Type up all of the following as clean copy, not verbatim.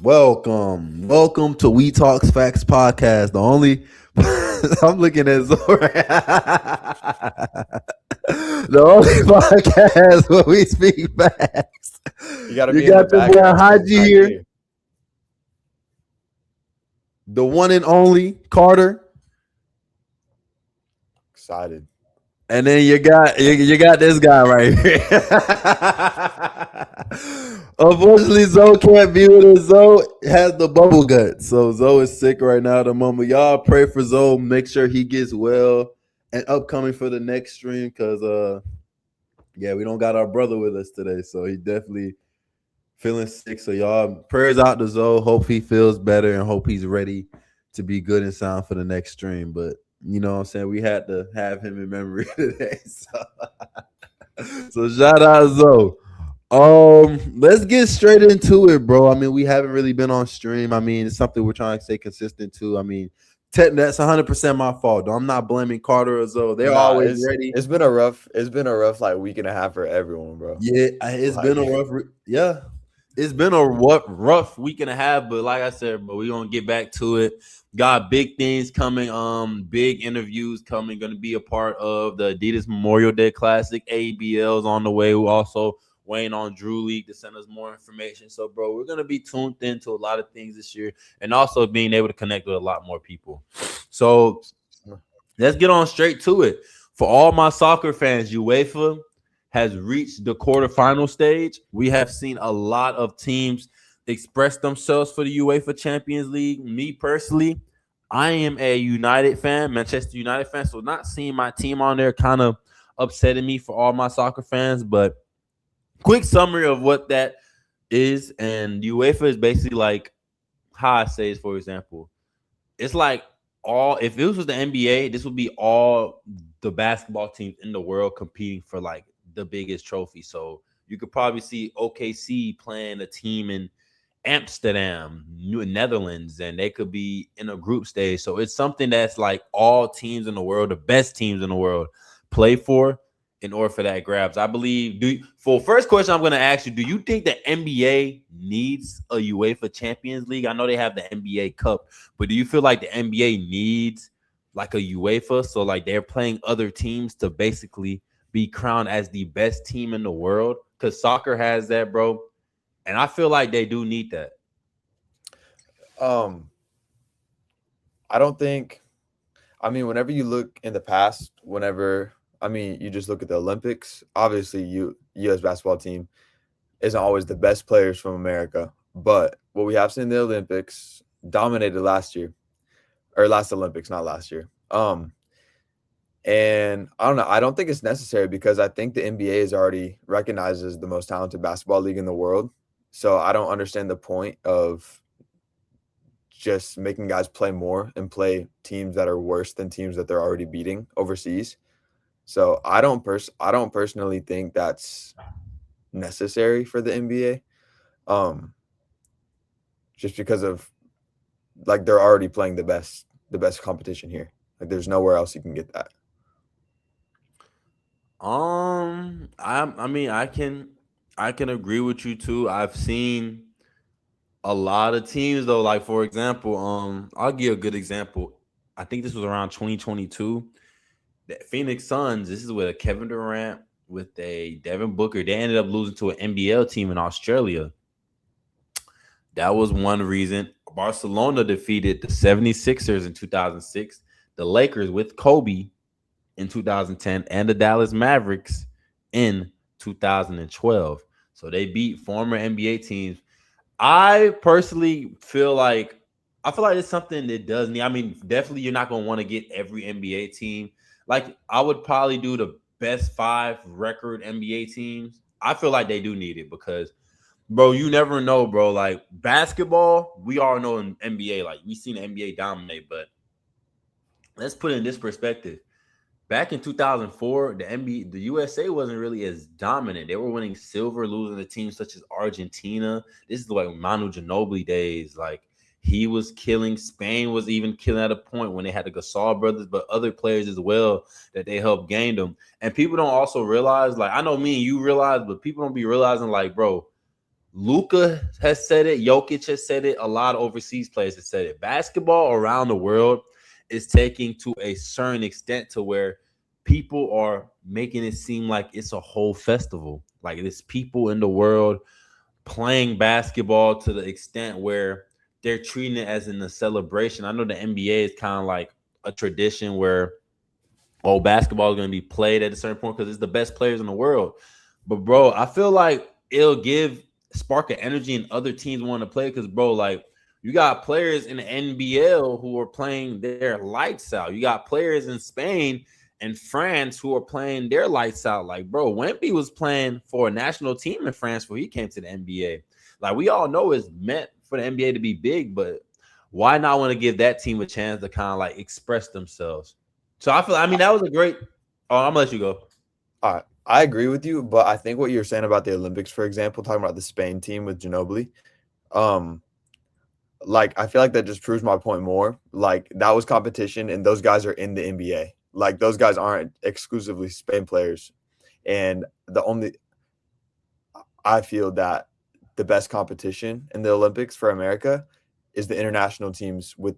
Welcome to WeTalkFacts podcast. The only I'm looking at Zora. The only podcast where we speak facts. You got the boy Haji here, the one and only Carter, excited, and then you got this guy right here. Unfortunately, Zoe can't be with us. Zoe has the bubble gut. So Zoe is sick right now at the moment. Y'all pray for Zoe. Make sure he gets well and upcoming for the next stream because, we don't got our brother with us today. So he definitely feeling sick. So y'all prayers out to Zoe. Hope he feels better and hope he's ready to be good and sound for the next stream. But, you know what I'm saying? We had to have him in memory today. So shout out Zoe. Let's get straight into it, bro. I mean, we haven't really been on stream. I mean, it's something we're trying to stay consistent to. I mean, that's 100% my fault. Though. I'm not blaming Carter or Zoe. They're always ready. It's been a rough like week and a half for everyone, bro. Yeah, it's been a rough. It's been a rough week and a half. But like I said, bro, we're gonna get back to it. Got big things coming. Big interviews coming. Going to be a part of the Adidas Memorial Day Classic. ABL's on the way. We also waiting on Drew League to send us more information. So, bro, we're going to be tuned into a lot of things this year and also being able to connect with a lot more people. So, let's get on straight to it. For all my soccer fans, UEFA has reached the quarterfinal stage. We have seen a lot of teams express themselves for the UEFA Champions League. Me personally, I am a United fan, Manchester United fan. So, not seeing my team on there kind of upsetting me for all my soccer fans, but quick summary of what that is, and UEFA is basically like how I say is, for example, it's like if it was the NBA, this would be all the basketball teams in the world competing for like the biggest trophy. So you could probably see OKC playing a team in Amsterdam, Netherlands, and they could be in a group stage. So it's something that's like all teams in the world, the best teams in the world, play for. In order for that grabs, I believe. For first question, I'm going to ask you: do you think the NBA needs a UEFA Champions League? I know they have the NBA Cup, but do you feel like the NBA needs like a UEFA, so like they're playing other teams to basically be crowned as the best team in the world? Because soccer has that, bro, and I feel like they do need that. I don't think. I mean, whenever you look in the past, you just look at the Olympics. Obviously, U.S. basketball team isn't always the best players from America. But what we have seen in the Olympics dominated last Olympics, not last year. And I don't know. I don't think it's necessary because I think the NBA is already recognized as the most talented basketball league in the world. So I don't understand the point of just making guys play more and play teams that are worse than teams that they're already beating overseas. So I don't personally think that's necessary for the NBA, just because of like they're already playing the best competition here. Like there's nowhere else you can get that. I can agree with you too. I've seen a lot of teams though. Like for example, I'll give a good example. I think this was around 2022. The Phoenix Suns, this is with a Kevin Durant, with a Devin Booker. They ended up losing to an NBL team in Australia. That was one reason. Barcelona defeated the 76ers in 2006, the Lakers with Kobe in 2010, and the Dallas Mavericks in 2012. So they beat former NBA teams. I personally feel like it's something that does need. I mean, definitely you're not going to want to get every NBA team. Like, I would probably do the best 5 record NBA teams. I feel like they do need it because, bro, you never know, bro. Like, basketball, we all know in NBA, like, we've seen the NBA dominate, but let's put it in this perspective. Back in 2004, the USA wasn't really as dominant. They were winning silver, losing to teams such as Argentina. This is like Manu Ginobili days. Like, he was killing. Spain was even killing at a point when they had the Gasol brothers, but other players as well that they helped gain them. And people don't also realize, like, I know me and you realize, but people don't be realizing, like, bro, Luka has said it. Jokic has said it. A lot of overseas players have said it. Basketball around the world is taking to a certain extent to where people are making it seem like it's a whole festival. Like there's people in the world playing basketball to the extent where they're treating it as in a celebration. I know the NBA is kind of like a tradition where basketball is going to be played at a certain point because it's the best players in the world. But bro, I feel like it'll give spark of energy and other teams want to play because bro, like you got players in the NBL who are playing their lights out. You got players in Spain and France who are playing their lights out. Like bro, Wemby was playing for a national team in France before he came to the NBA. Like we all know it's meant for the NBA to be big, but why not want to give that team a chance to kind of like express themselves? So I mean, that was a great. Oh, I'm gonna let you go. All right. I agree with you, but I think what you're saying about the Olympics, for example, talking about the Spain team with Ginobili, like I feel like that just proves my point more. Like that was competition, and those guys are in the NBA. Like those guys aren't exclusively Spain players, and I feel that the best competition in the Olympics for America is the international teams with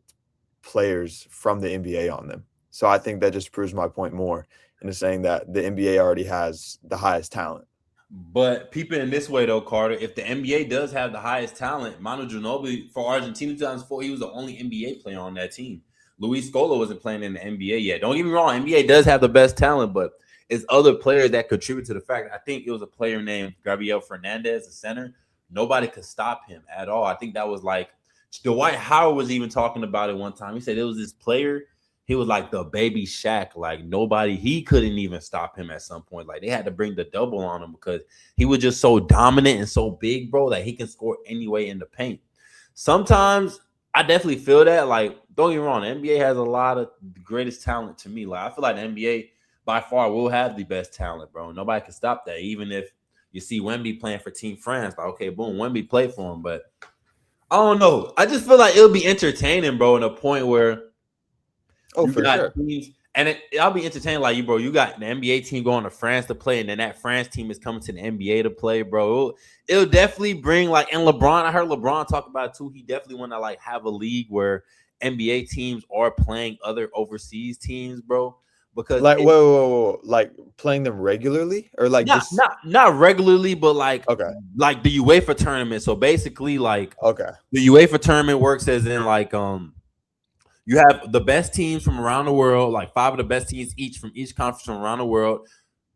players from the NBA on them. So I think that just proves my point more into saying that the NBA already has the highest talent. But people in this way though, Carter, if the NBA does have the highest talent, Manu Ginobili for Argentina 2004, he was the only NBA player on that team. Luis Scola wasn't playing in the NBA yet. Don't get me wrong, NBA does have the best talent, but it's other players that contribute to the fact. I think it was a player named Gabriel Fernandez, the center. Nobody could stop him at all. I think that was like Dwight Howard was even talking about it one time. He said it was this player. He was like the baby Shaq. Like nobody, he couldn't even stop him at some point. Like they had to bring the double on him because he was just so dominant and so big, bro, that he can score anyway in the paint. Sometimes I definitely feel that. Like, don't get me wrong, the NBA has a lot of the greatest talent to me. Like, I feel like the NBA by far will have the best talent, bro. Nobody can stop that. Even if you see Wemby playing for Team France, like, okay, boom, Wemby played for him. But I don't know. I just feel like it'll be entertaining, bro, in a point where For sure. teams, and I'll be entertained like you, bro. You got the NBA team going to France to play, and then that France team is coming to the NBA to play, bro. It'll definitely bring like, and LeBron, I heard LeBron talk about it too. He definitely want to like have a league where NBA teams are playing other overseas teams, bro. Because like, whoa, like playing them regularly or like not regularly, but like okay, like the UEFA tournament. So basically, like okay, the UEFA tournament works as in like you have the best teams from around the world, like 5 of the best teams each from each conference from around the world.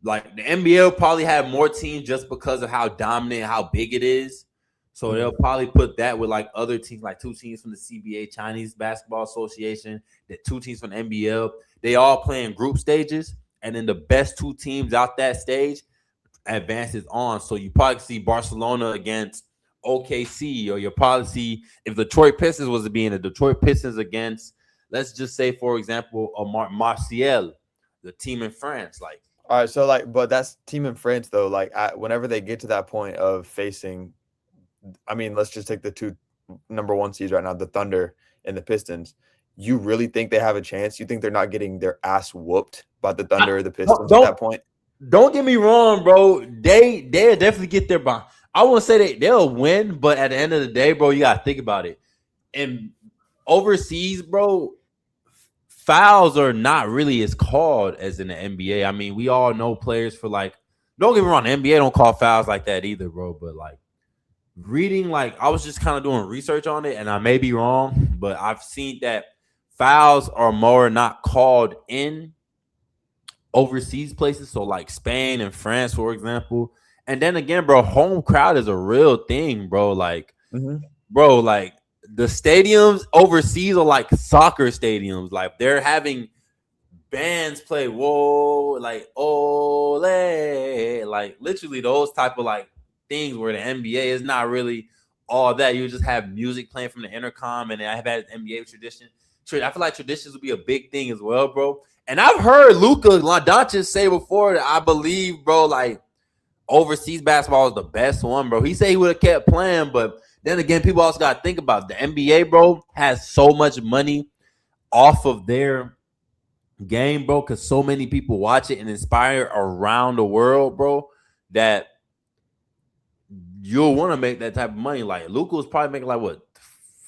Like the NBA will probably have more teams just because of how dominant, how big it is. So they'll probably put that with like other teams, like 2 teams from the CBA, Chinese Basketball Association, the 2 teams from the NBL. They all play in group stages, and then the best 2 teams out that stage advances on. So you probably see Barcelona against OKC, or you'll probably see if Detroit Pistons was to be in the Detroit Pistons against, let's just say, for example, a Marseille, the team in France. Like, all right, so like, but that's team in France though. Like, whenever they get to that point of facing, I mean, let's just take the 2 number 1 seeds right now, the Thunder and the Pistons. You really think they have a chance? You think they're not getting their ass whooped by the Thunder or the Pistons at that point? Don't get me wrong, bro. They'll definitely get their bond. I won't say they'll win, but at the end of the day, bro, you gotta think about it. And overseas, bro, fouls are not really as called as in the NBA. I mean, we all know players for like, don't get me wrong, the NBA don't call fouls like that either, bro. But like reading, like I was just kind of doing research on it, and I may be wrong, but I've seen that fouls are more not called in overseas places, so like Spain and France, for example. And then again, bro, home crowd is a real thing, bro. Like, bro, like the stadiums overseas are like soccer stadiums. Like they're having bands play, whoa, like ole, like literally those type of like things where the NBA is not really all that. You just have music playing from the intercom, and I have had NBA tradition. I feel like traditions will be a big thing as well, bro. And I've heard Luka Doncic say before that I believe, bro, like overseas basketball is the best one, bro. He said he would have kept playing, but then again, people also got to think about it. The NBA, bro, has so much money off of their game, bro, because so many people watch it and inspire around the world, bro, that you'll want to make that type of money. Like Luka was probably making like what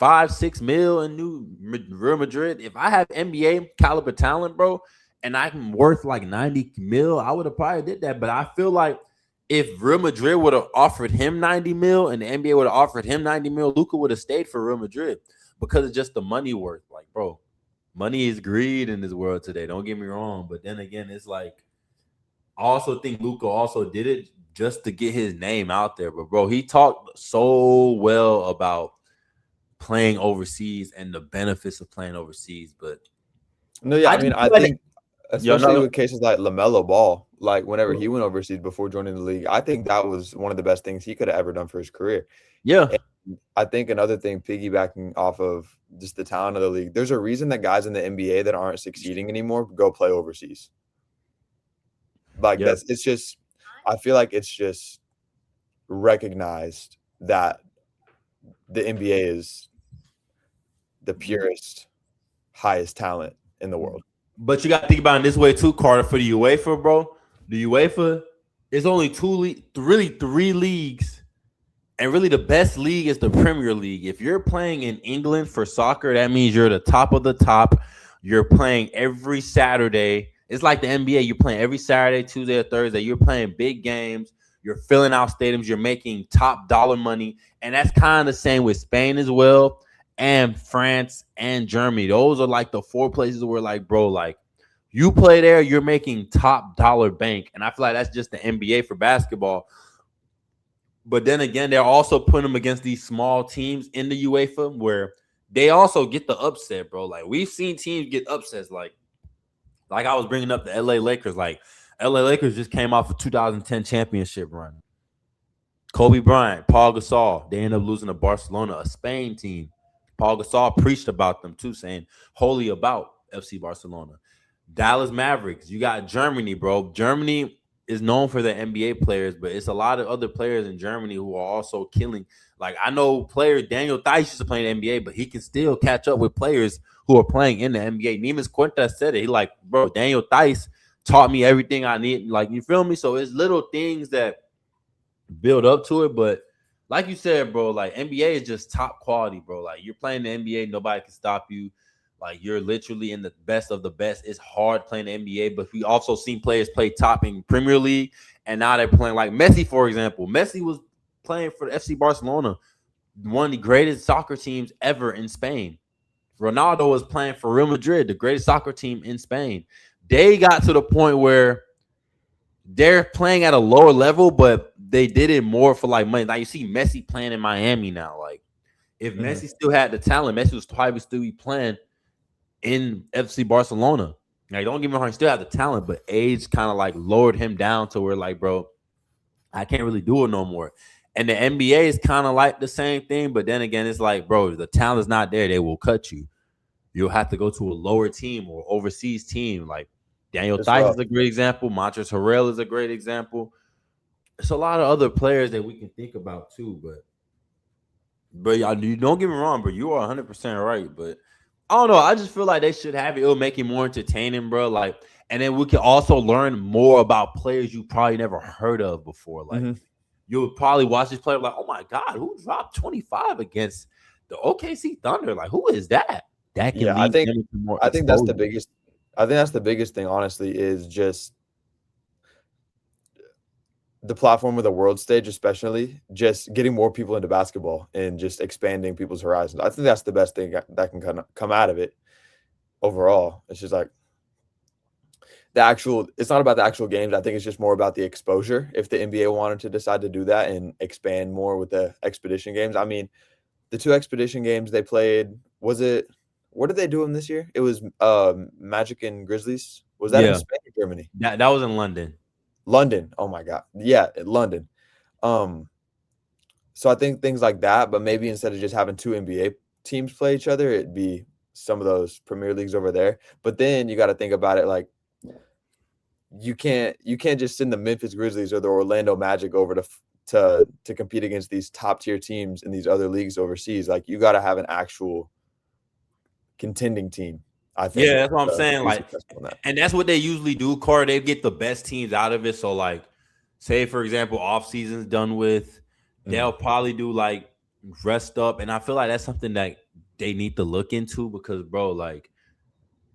5-6 mil in Real Madrid. If I have NBA caliber talent, bro, and I'm worth like 90 mil, I would have probably did that. But I feel like if Real Madrid would have offered him 90 mil and the NBA would have offered him 90 mil, Luka would have stayed for Real Madrid because it's just the money worth. Like, bro, money is greed in this world today. Don't get me wrong. But then again, it's like I also think Luka also did it just to get his name out there. But bro, he talked so well about playing overseas and the benefits of playing overseas. But no, yeah, I mean, I think especially with cases like LaMelo Ball, like whenever he went overseas before joining the league, I think that was one of the best things he could have ever done for his career. Yeah. And I think another thing, piggybacking off of just the talent of the league, there's a reason that guys in the NBA that aren't succeeding anymore go play overseas. Like it's just, I feel like it's just recognized that the NBA is the purest, highest talent in the world. But you got to think about it this way too, Carter. For the UEFA, bro, the UEFA is only three leagues, and really the best league is the Premier League. If you're playing in England for soccer, that means you're the top of the top. You're playing every Saturday. It's like the NBA. You're playing every Saturday, Tuesday, or Thursday. You're playing big games. You're filling out stadiums. You're making top dollar money, and that's kind of the same with Spain as well. And France and Germany. Those are like the four places where, like, bro, like you play there, you're making top dollar bank. And I feel like that's just the NBA for basketball. But then again, they're also putting them against these small teams in the UEFA where they also get the upset, bro. Like we've seen teams get upsets. Like I was bringing up the LA Lakers. Like LA Lakers just came off a 2010 championship run. Kobe Bryant, Paul Gasol, they end up losing to Barcelona, a Spain team. Paul Gasol preached about them too, saying holy about FC Barcelona. Dallas Mavericks, you got Germany, bro. Germany is known for their NBA players, but it's a lot of other players in Germany who are also killing. Like I know player Daniel Theis used to play in the NBA, but he can still catch up with players who are playing in the NBA. Nemes Quinta said it. He like, bro, Daniel Theis taught me everything I need. Like, you feel me? So it's little things that build up to it, but like you said, bro, like NBA is just top quality, bro. Like you're playing the NBA, nobody can stop you. Like you're literally in the best of the best. It's hard playing the NBA, but we also seen players play top in Premier League, and now they're playing like Messi, for example. Messi was playing for the FC Barcelona, one of the greatest soccer teams ever in Spain. Ronaldo was playing for Real Madrid, the greatest soccer team in Spain. They got to the point where they're playing at a lower level, but they did it more for like money. Like you see Messi playing in Miami now. Like if Messi still had the talent, Messi was probably still be playing in FC Barcelona. Like don't get me wrong, he still had the talent, but age kind of like lowered him down to where like, bro, I can't really do it no more. And the NBA is kind of like the same thing, but then again, it's like, bro, if the talent's not there, they will cut you. You'll have to go to a lower team or overseas team. Like Daniel Theis is a great example. Montrezl Harrell is a great example. There's a lot of other players that we can think about too, but y'all, you don't get me wrong, bro. You are 100% right, but I don't know. I just feel like they should have it. It'll make it more entertaining, bro. Like, and then we can also learn more about players you probably never heard of before. Like, you'll probably watch this player like, oh my god, who dropped 25 against the OKC Thunder? Like, who is that? That can I think that's the biggest. I think that's the biggest thing, honestly, is just the platform of the world stage, especially just getting more people into basketball and just expanding people's horizons. I think that's the best thing that can kind of come out of it overall. It's just like it's not about the actual games. I think it's just more about the exposure. If the NBA wanted to decide to do that and expand more with the expedition games, I mean, the 2 expedition games they played, what did they do them this year? It was Magic and Grizzlies. Was that in Spain or Germany? That was in London. London. Oh my god. Yeah, London. So I think things like that, but maybe instead of just having 2 NBA teams play each other, it'd be some of those Premier Leagues over there. But then you got to think about it like you can't just send the Memphis Grizzlies or the Orlando Magic over to compete against these top tier teams in these other leagues overseas. Like you got to have an actual contending team. I think. Yeah, that's what I'm saying. Like, and that's what they usually do, Carter. They get the best teams out of it. So, like, say for example, off season's done with, they'll probably do like rest up, and I feel like that's something that they need to look into because, bro, like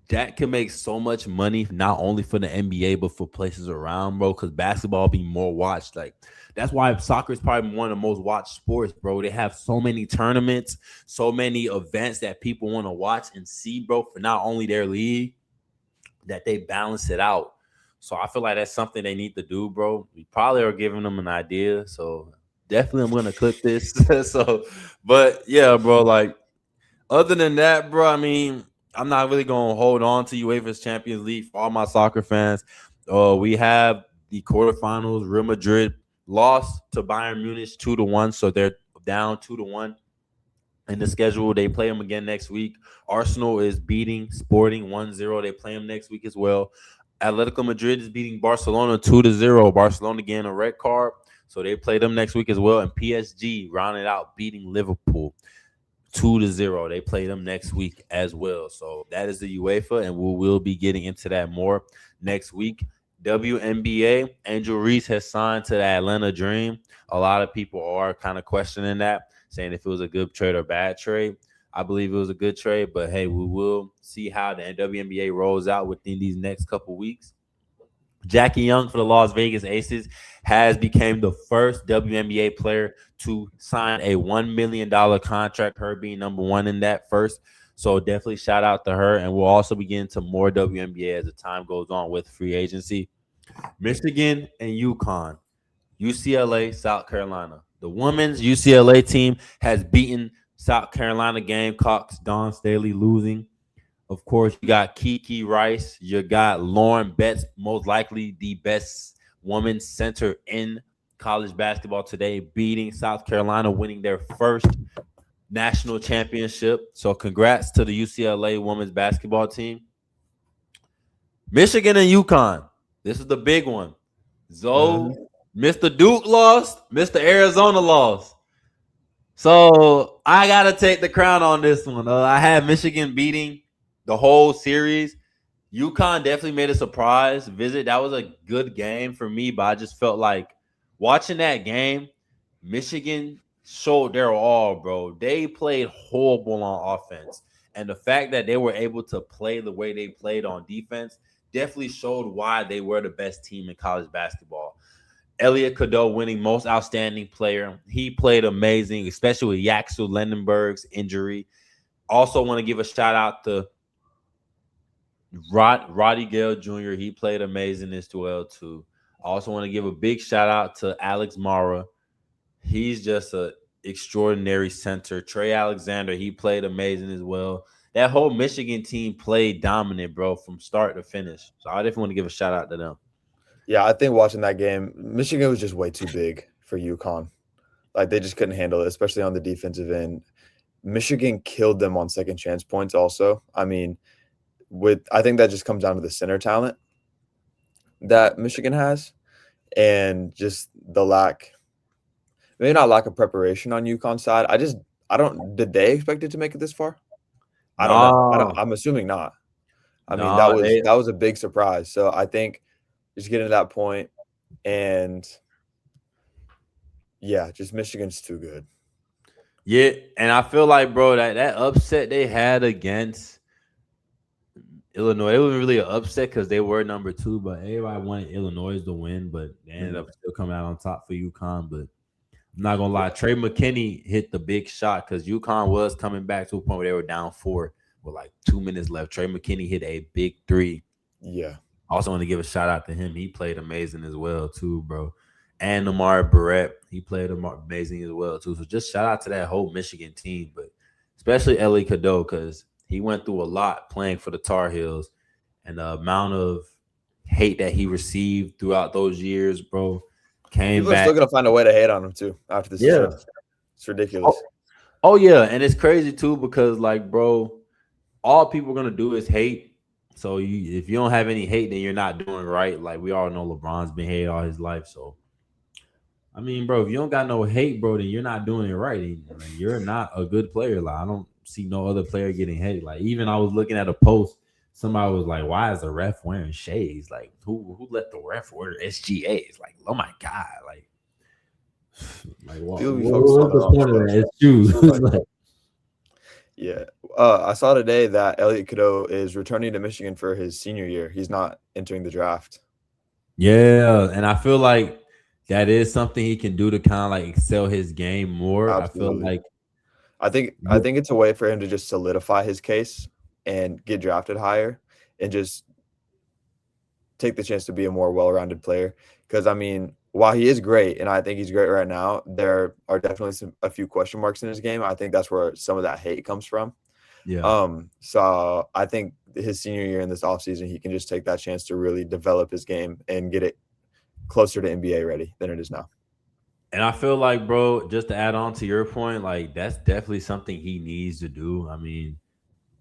that can make so much money not only for the NBA but for places around, bro. Because basketball be more watched. Like that's why soccer is probably one of the most watched sports, bro. They have so many tournaments, so many events that people want to watch and see, bro. For not only their league, that they balance it out. So I feel like that's something they need to do, bro. We probably are giving them an idea. So definitely, I'm gonna clip this. So, but yeah, bro, like other than that, bro, I mean, I'm not really going to hold on to UEFA's Champions League for all my soccer fans. We have the quarterfinals. Real Madrid lost to Bayern Munich 2-1, so they're down 2-1 in the schedule. They play them again next week. Arsenal is beating Sporting 1-0. They play them next week as well. Atletico Madrid is beating Barcelona 2-0. Barcelona getting a red card, so they play them next week as well. And PSG rounded out beating Liverpool 2-0. They play them next week as well. So that is the UEFA, and we will be getting into that more next week. WNBA, Angel Reese has signed to the Atlanta Dream. A lot of people are kind of questioning that, saying if it was a good trade or bad trade. I believe it was a good trade, but hey, we will see how the WNBA rolls out within these next couple weeks. Jackie Young for the Las Vegas Aces has become the first WNBA player to sign a $1 million contract, her being number one in that first. So definitely shout out to her. And we'll also be getting to more WNBA as the time goes on with free agency. Michigan and UConn, UCLA, South Carolina. The women's UCLA team has beaten South Carolina Gamecocks, Dawn Staley losing. Of course, you got Kiki Rice. You got Lauren Betts, most likely the best women's center in college basketball today, beating South Carolina, winning their first national championship. So congrats to the UCLA women's basketball team. Michigan and UConn. This is the big one. Zoe, Mr. Duke lost, Mr. Arizona lost. So I got to take the crown on this one. I had Michigan beating the whole series. UConn definitely made a surprise visit. That was a good game for me, but I just felt like watching that game, Michigan showed their all, bro. They played horrible on offense. And the fact that they were able to play the way they played on defense definitely showed why they were the best team in college basketball. Elliot Cadeau winning most outstanding player. He played amazing, especially with Yaxel Lendenberg's injury. Also want to give a shout out to Roddy Gale Jr. He played amazing as well too. I also want to give a big shout out to Alex Mara. He's just an extraordinary center. Trey Alexander, he played amazing as well. That whole Michigan team played dominant, bro, from start to finish. So I definitely want to give a shout out to them. Yeah, I think watching that game, Michigan was just way too big for UConn. Like they just couldn't handle it, especially on the defensive end. Michigan killed them on second chance points also. I mean, I think that just comes down to the center talent that Michigan has and just the maybe not lack of preparation on UConn's side. Did they expect it to make it this far? I don't know. I'm assuming not. I mean, that was a big surprise. So I think just getting to that point and yeah, just Michigan's too good. Yeah, and I feel like, bro, that upset they had against Illinois, it was really an upset because they were number 2, but everybody wanted Illinois to win, but they ended up still coming out on top for UConn. But I'm not gonna lie, Trey McKinney hit the big shot because UConn was coming back to a point where they were down 4 with like 2 minutes left. Trey McKinney hit a big 3. Yeah. I also want to give a shout out to him. He played amazing as well, too, bro. And Namar Barrett, he played amazing as well, too. So just shout out to that whole Michigan team, but especially Ellie Cadeau because he went through a lot playing for the Tar Heels. And the amount of hate that he received throughout those years, bro, came People back. are still going to find a way to hate on him, too, after this season. It's ridiculous. Oh, yeah. And it's crazy, too, because, like, bro, all people are going to do is hate. So if you don't have any hate, then you're not doing right. Like we all know LeBron's been hated all his life. So, I mean, bro, if you don't got no hate, bro, then you're not doing it right. Like, you're not a good player. Like I don't see no other player getting hated. Like even I was looking at a post, somebody was like, "Why is the ref wearing shades? Like who let the ref wear SGAs? Like oh my god, like Like, People be focused on what's the the wrong point of stuff. that? It's true. It's like, Yeah. I saw today that Elliot Cadeau is returning to Michigan for his senior year. He's not entering the draft. yeah, and I feel like that is something he can do to kind of like excel his game more. I feel Absolutely. like I think it's a way for him to just solidify his case and get drafted higher and just take the chance to be a more well-rounded player. Because I mean, while he is great, and I think he's great right now, there are definitely a few question marks in his game. I think that's where some of that hate comes from. yeah. So I think his senior year in this offseason, he can just take that chance to really develop his game and get it closer to NBA ready than it is now. And I feel like, bro, just to add on to your point, like that's definitely something he needs to do. I mean,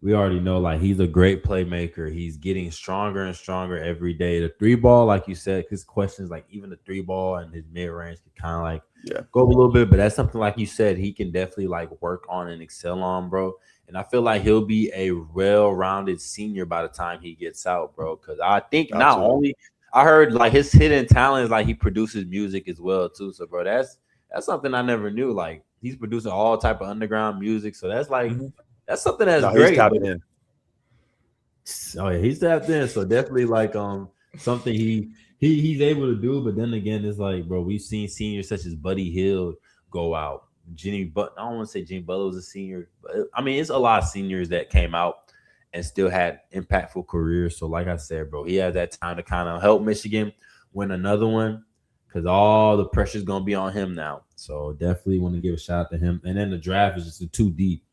we already know like he's a great playmaker. He's getting stronger and stronger every day. The three ball, like you said, his questions like even the three ball and his mid range can kind of like go a little bit, but that's something like you said he can definitely like work on and excel on, bro. And I feel like he'll be a well-rounded senior by the time he gets out, bro. Because I think not only I heard like his hidden talent is like he produces music as well too. So, bro, that's something I never knew. Like he's producing all type of underground music. So that's like that's something that's He's great. tapped in. Oh yeah, he's tapped in. So definitely like something he's able to do. But then again, it's like, bro, we've seen seniors such as Buddy Hield go out. I don't want to say Jimmy Butler was a senior, but I mean it's a lot of seniors that came out and still had impactful careers. So like I said, bro, he has that time to kind of help Michigan win another one because all the pressure's gonna be on him now. So definitely want to give a shout out to him. And then the draft is just too deep.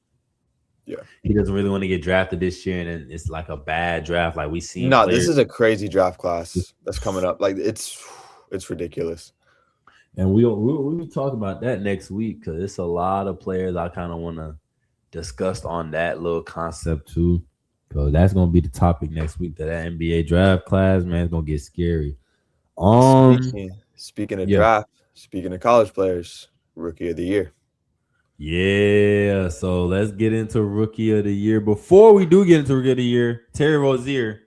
Yeah, he doesn't really want to get drafted this year, and then it's like a bad draft. Like we seen. No, this is a crazy draft class that's coming up. Like it's ridiculous. And we'll talk about that next week because it's a lot of players I kind of want to discuss on that little concept too. Because that's gonna be the topic next week. That NBA draft class, man, it's gonna get scary. Speaking of draft, speaking of college players, rookie of the year. Yeah, so let's get into rookie of the year. Before we do get into rookie of the year, Terry Rozier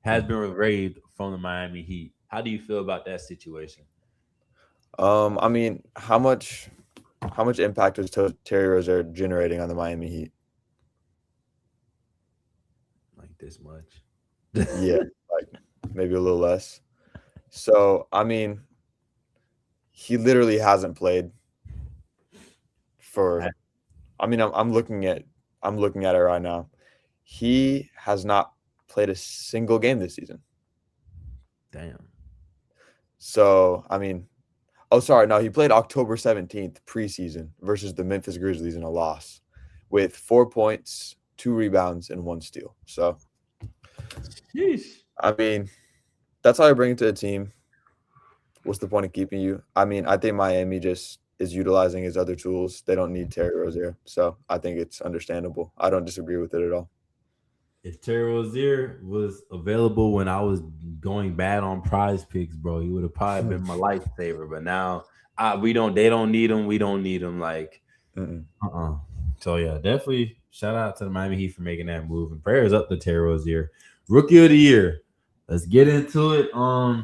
has been waived from the Miami Heat. How do you feel about that situation? I mean, how much impact was Terry Rozier generating on the Miami Heat? Like this much? Yeah, like maybe a little less. So, I mean, he literally hasn't played for. I mean, I'm looking at it right now. He has not played a single game this season. Damn. So, I mean, oh, sorry. No, he played October 17th preseason versus the Memphis Grizzlies in a loss with 4 points, 2 rebounds, and 1 steal. So, I mean, that's how I bring it to the team. What's the point of keeping you? I mean, I think Miami just is utilizing his other tools. They don't need Terry Rozier. So, I think it's understandable. I don't disagree with it at all. If Terry Rozier was available when I was going bad on Prize Picks, bro, he would have probably been my lifesaver. But now they don't need him. We don't need him. Like, So yeah, definitely shout out to the Miami Heat for making that move, and prayers up to Terry Rozier, rookie of the year. Let's get into it. I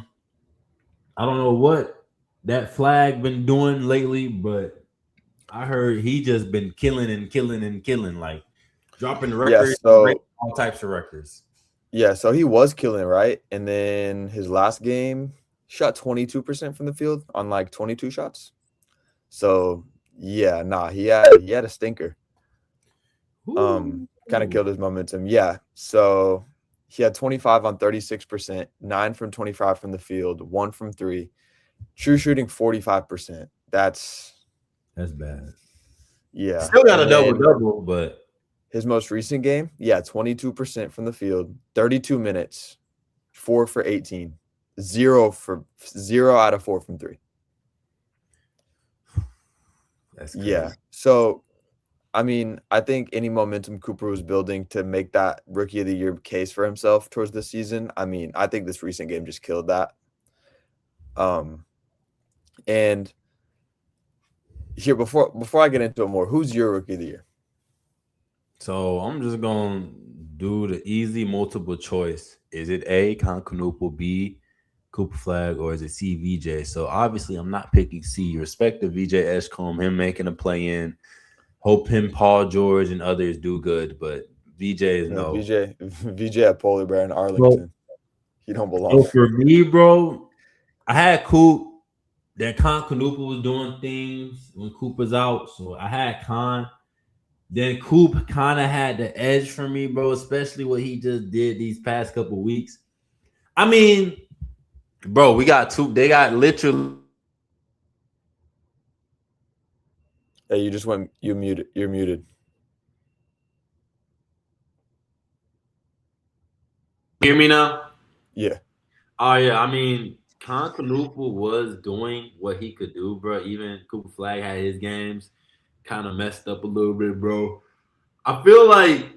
don't know what that flag been doing lately, but I heard he just been killing, like dropping records, all types of records. Yeah, so he was killing, right? And then his last game shot 22% from the field on like 22 shots. So yeah, he had a stinker. Kind of killed his momentum. Yeah. So he had 25 on 36%, 9 from 25 from the field, 1 from 3. True shooting 45%. That's bad. Yeah. Still got a double, but his most recent game, 22% from the field, 32 minutes, 4 for 18, 0 out of 4 from 3. That's crazy. Yeah. So, I mean, I think any momentum Cooper was building to make that rookie of the year case for himself towards this season, I mean, I think this recent game just killed that. And here, before I get into it more, who's your rookie of the year? So I'm just gonna do the easy multiple choice. Is it A, Kankanupu, B, Cooper Flag, or is it CVJ? So obviously, I'm not picking C. Respect to VJ Edgecombe, him making a play in. Hope him, Paul George, and others do good, but VJ is Yeah, no. VJ at Polar Bear in So, Arlington. He don't belong. so for me, bro, I had Coop. Then Con Canupa was doing things when Coop was out, so I had Con. Then Coop kind of had the edge for me, bro, especially what he just did these past couple weeks. I mean, bro, we got two. They got literally. Hey, you just went. You muted. You're muted. Hear me now? Yeah. Oh yeah, I mean, Con Canupa was doing what he could do, bro. Even Cooper Flag had his games kind of messed up a little bit, bro. I feel like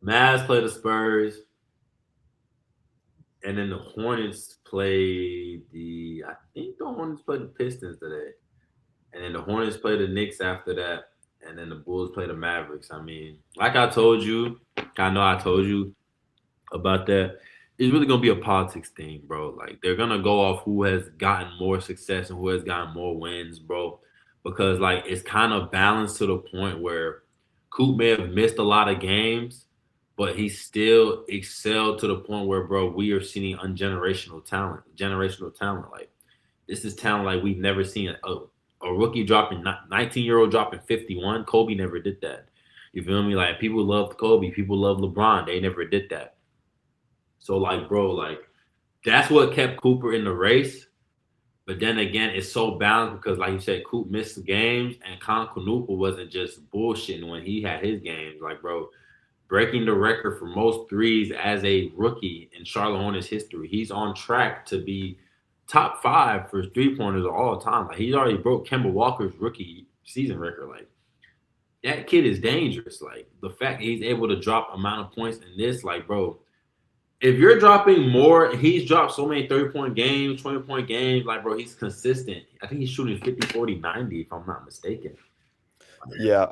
Mavs play the Spurs, and then the Hornets play the. I think the Hornets play the Pistons today, and then the Hornets play the Knicks after that, and then the Bulls play the Mavericks. I mean, like I told you, I know I told you about that. It's really gonna be a politics thing, bro. Like they're gonna go off who has gotten more success and who has gotten more wins, bro. Because like it's kind of balanced to the point where Coop may have missed a lot of games, but he still excelled to the point where, bro, we are seeing ungenerational talent, generational talent. Like this is talent like we've never seen. A rookie dropping 19-year-old dropping 51. Kobe never did that. You feel me? Like people loved Kobe, people love LeBron. They never did that. So like, bro, like that's what kept Cooper in the race. But then again, it's so balanced because, like you said, Coop missed the games, and Con Canupa wasn't just bullshitting when he had his games. Like, bro, breaking the record for most threes as a rookie in Charlotte Hornets history. He's on track to be top 5 for 3-pointers of all time. Like, he's already broke Kemba Walker's rookie season record. Like, that kid is dangerous. Like, the fact he's able to drop amount of points in this, like, bro, if you're dropping more, he's dropped so many 30-point games, 20-point games. Like, bro, he's consistent. I think he's shooting 50, 40, 90, if I'm not mistaken. Yeah.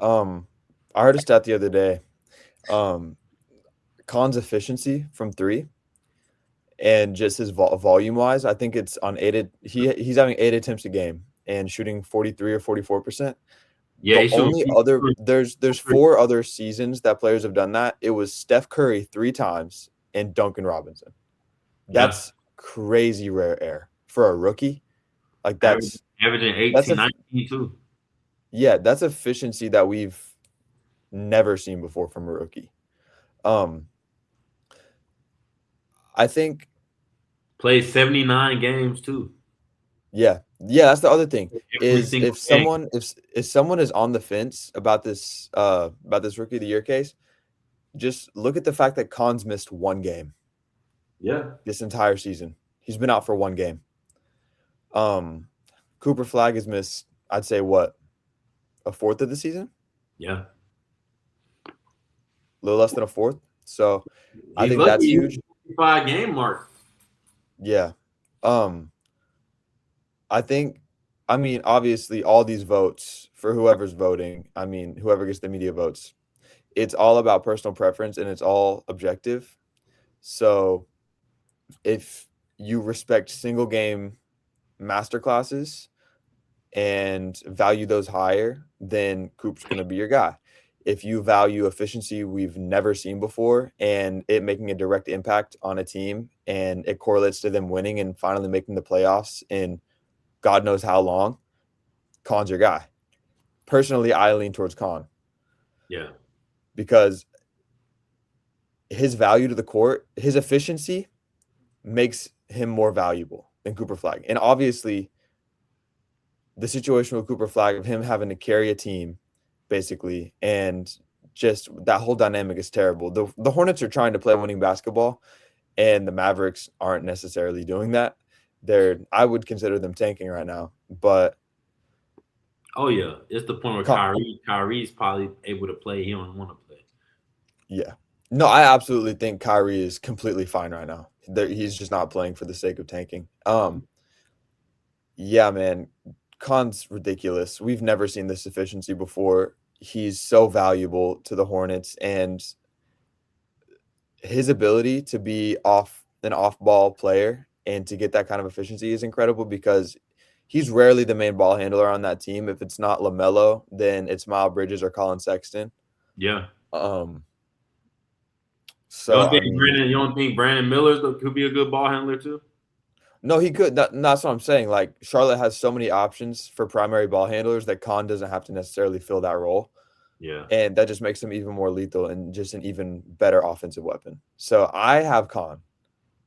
I heard a stat the other day. Con's efficiency from 3 and just his volume wise, I think it's on 8. He's having 8 attempts a game and shooting 43 or 44%. Yeah, The only other there's 4 other seasons that players have done that. It was Steph Curry 3 times and Duncan Robinson. That's crazy rare air for a rookie. Like that's averaging 18, 19 too. Yeah, that's efficiency that we've never seen before from a rookie. I think plays 79 games too. Yeah, that's the other thing. Is if someone is on the fence about this rookie of the year case, just look at the fact that Con's missed 1 game. Yeah. This entire season. He's been out for 1 game. Cooper Flag has missed, I'd say, what, a fourth of the season? Yeah. A little less than a fourth. So I think that's huge. 5-game mark. Yeah. I mean, obviously all these votes for whoever's voting, I mean, whoever gets the media votes, it's all about personal preference and it's all objective. So if you respect single game masterclasses and value those higher, then Coop's going to be your guy. If you value efficiency we've never seen before and it making a direct impact on a team and it correlates to them winning and finally making the playoffs in God knows how long, Con's your guy. Personally, I lean towards Con. Yeah. Because his value to the court, his efficiency makes him more valuable than Cooper Flag. And obviously, the situation with Cooper Flag of him having to carry a team, basically, and just that whole dynamic is terrible. The Hornets are trying to play winning basketball, and the Mavericks aren't necessarily doing that. I would consider them tanking right now, but oh yeah, it's the point where Kyrie's probably able to play. He don't want to play. Yeah, no, I absolutely think Kyrie is completely fine right now. He's just not playing for the sake of tanking. Yeah, man, Con's ridiculous. We've never seen this efficiency before. He's so valuable to the Hornets, and his ability to be an off-ball player and to get that kind of efficiency is incredible because he's rarely the main ball handler on that team. If it's not LaMelo, then it's Miles Bridges or Colin Sexton. Yeah. So you don't think Brandon Miller could be a good ball handler too? No, he could. That's what I'm saying. Like Charlotte has so many options for primary ball handlers that Khan doesn't have to necessarily fill that role. Yeah. And that just makes him even more lethal and just an even better offensive weapon. So I have Khan.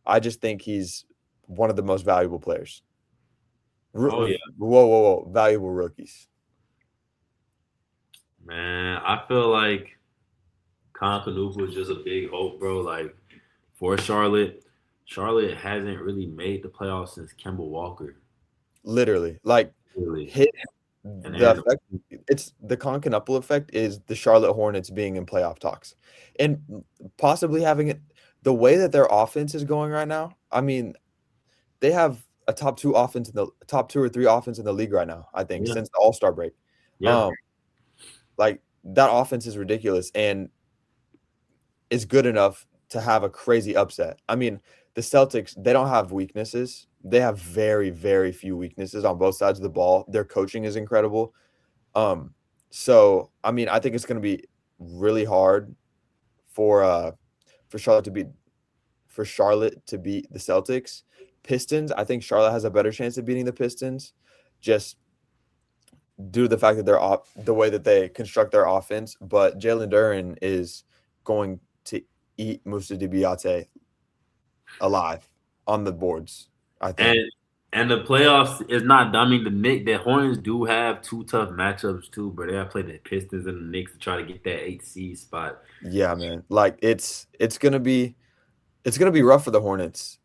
I just think he's one of the most valuable players. Oh yeah. Whoa. Valuable rookies. Man, I feel like Canupa is just a big hope, bro. Like for Charlotte, Charlotte hasn't really made the playoffs since Kemba Walker. Literally, like hit the effect. It's the Canupa effect is the Charlotte Hornets being in playoff talks, and possibly having it the way that their offense is going right now. I mean, they have a top 2 offense in the top 2 or 3 offense in the league right now. I think since the All-Star break. Yeah. Like that offense is ridiculous and is good enough to have a crazy upset. I mean, the Celtics, they don't have weaknesses. They have very, very few weaknesses on both sides of the ball. Their coaching is incredible. So I mean, I think it's going to be really hard for Charlotte to beat the Celtics. Pistons, I think Charlotte has a better chance of beating the Pistons, just due to the fact that the way that they construct their offense. But Jalen Duren is going to eat Moussa Diabaté alive on the boards, I think. And the playoffs is not dummy. The Hornets do have 2 tough matchups too, but they have played the Pistons and the Knicks to try to get that 8th seed spot. Yeah, man. Like it's gonna be rough for the Hornets,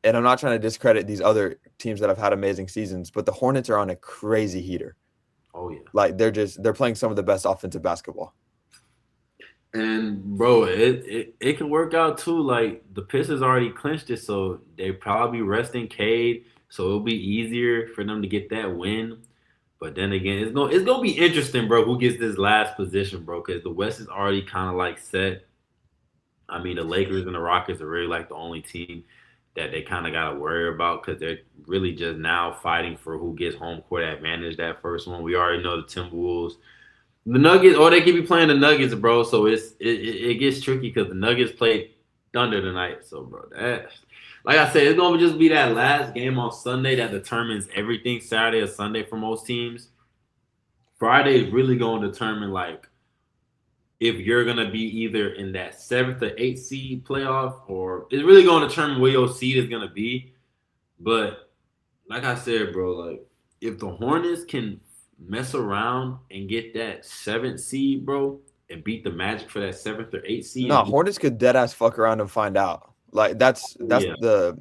and I'm not trying to discredit these other teams that have had amazing seasons, but the Hornets are on a crazy heater. Oh yeah. Like they're playing some of the best offensive basketball. And bro, it can work out too. Like the Pistons already clinched it, so they probably resting Cade, so it'll be easier for them to get that win. But then again, it's gonna be interesting, bro. Who gets this last position, bro? Because the West is already kind of like set. I mean, the Lakers and the Rockets are really like the only team that they kind of got to worry about because they're really just now fighting for who gets home court advantage that first one. We already know the Timberwolves. The Nuggets, or they could be playing the Nuggets, bro. So it gets tricky because the Nuggets played Thunder tonight. So, bro, like I said, it's going to just be that last game on Sunday that determines everything Saturday or Sunday for most teams. Friday is really going to determine, like, if you're going to be either in that 7th or 8th seed playoff, or it's really going to determine where your seed is going to be. But like I said, bro, like if the Hornets can mess around and get that 7th seed, bro, and beat the Magic for that 7th or 8th seed. No, Hornets could dead ass fuck around and find out. Like that's I'm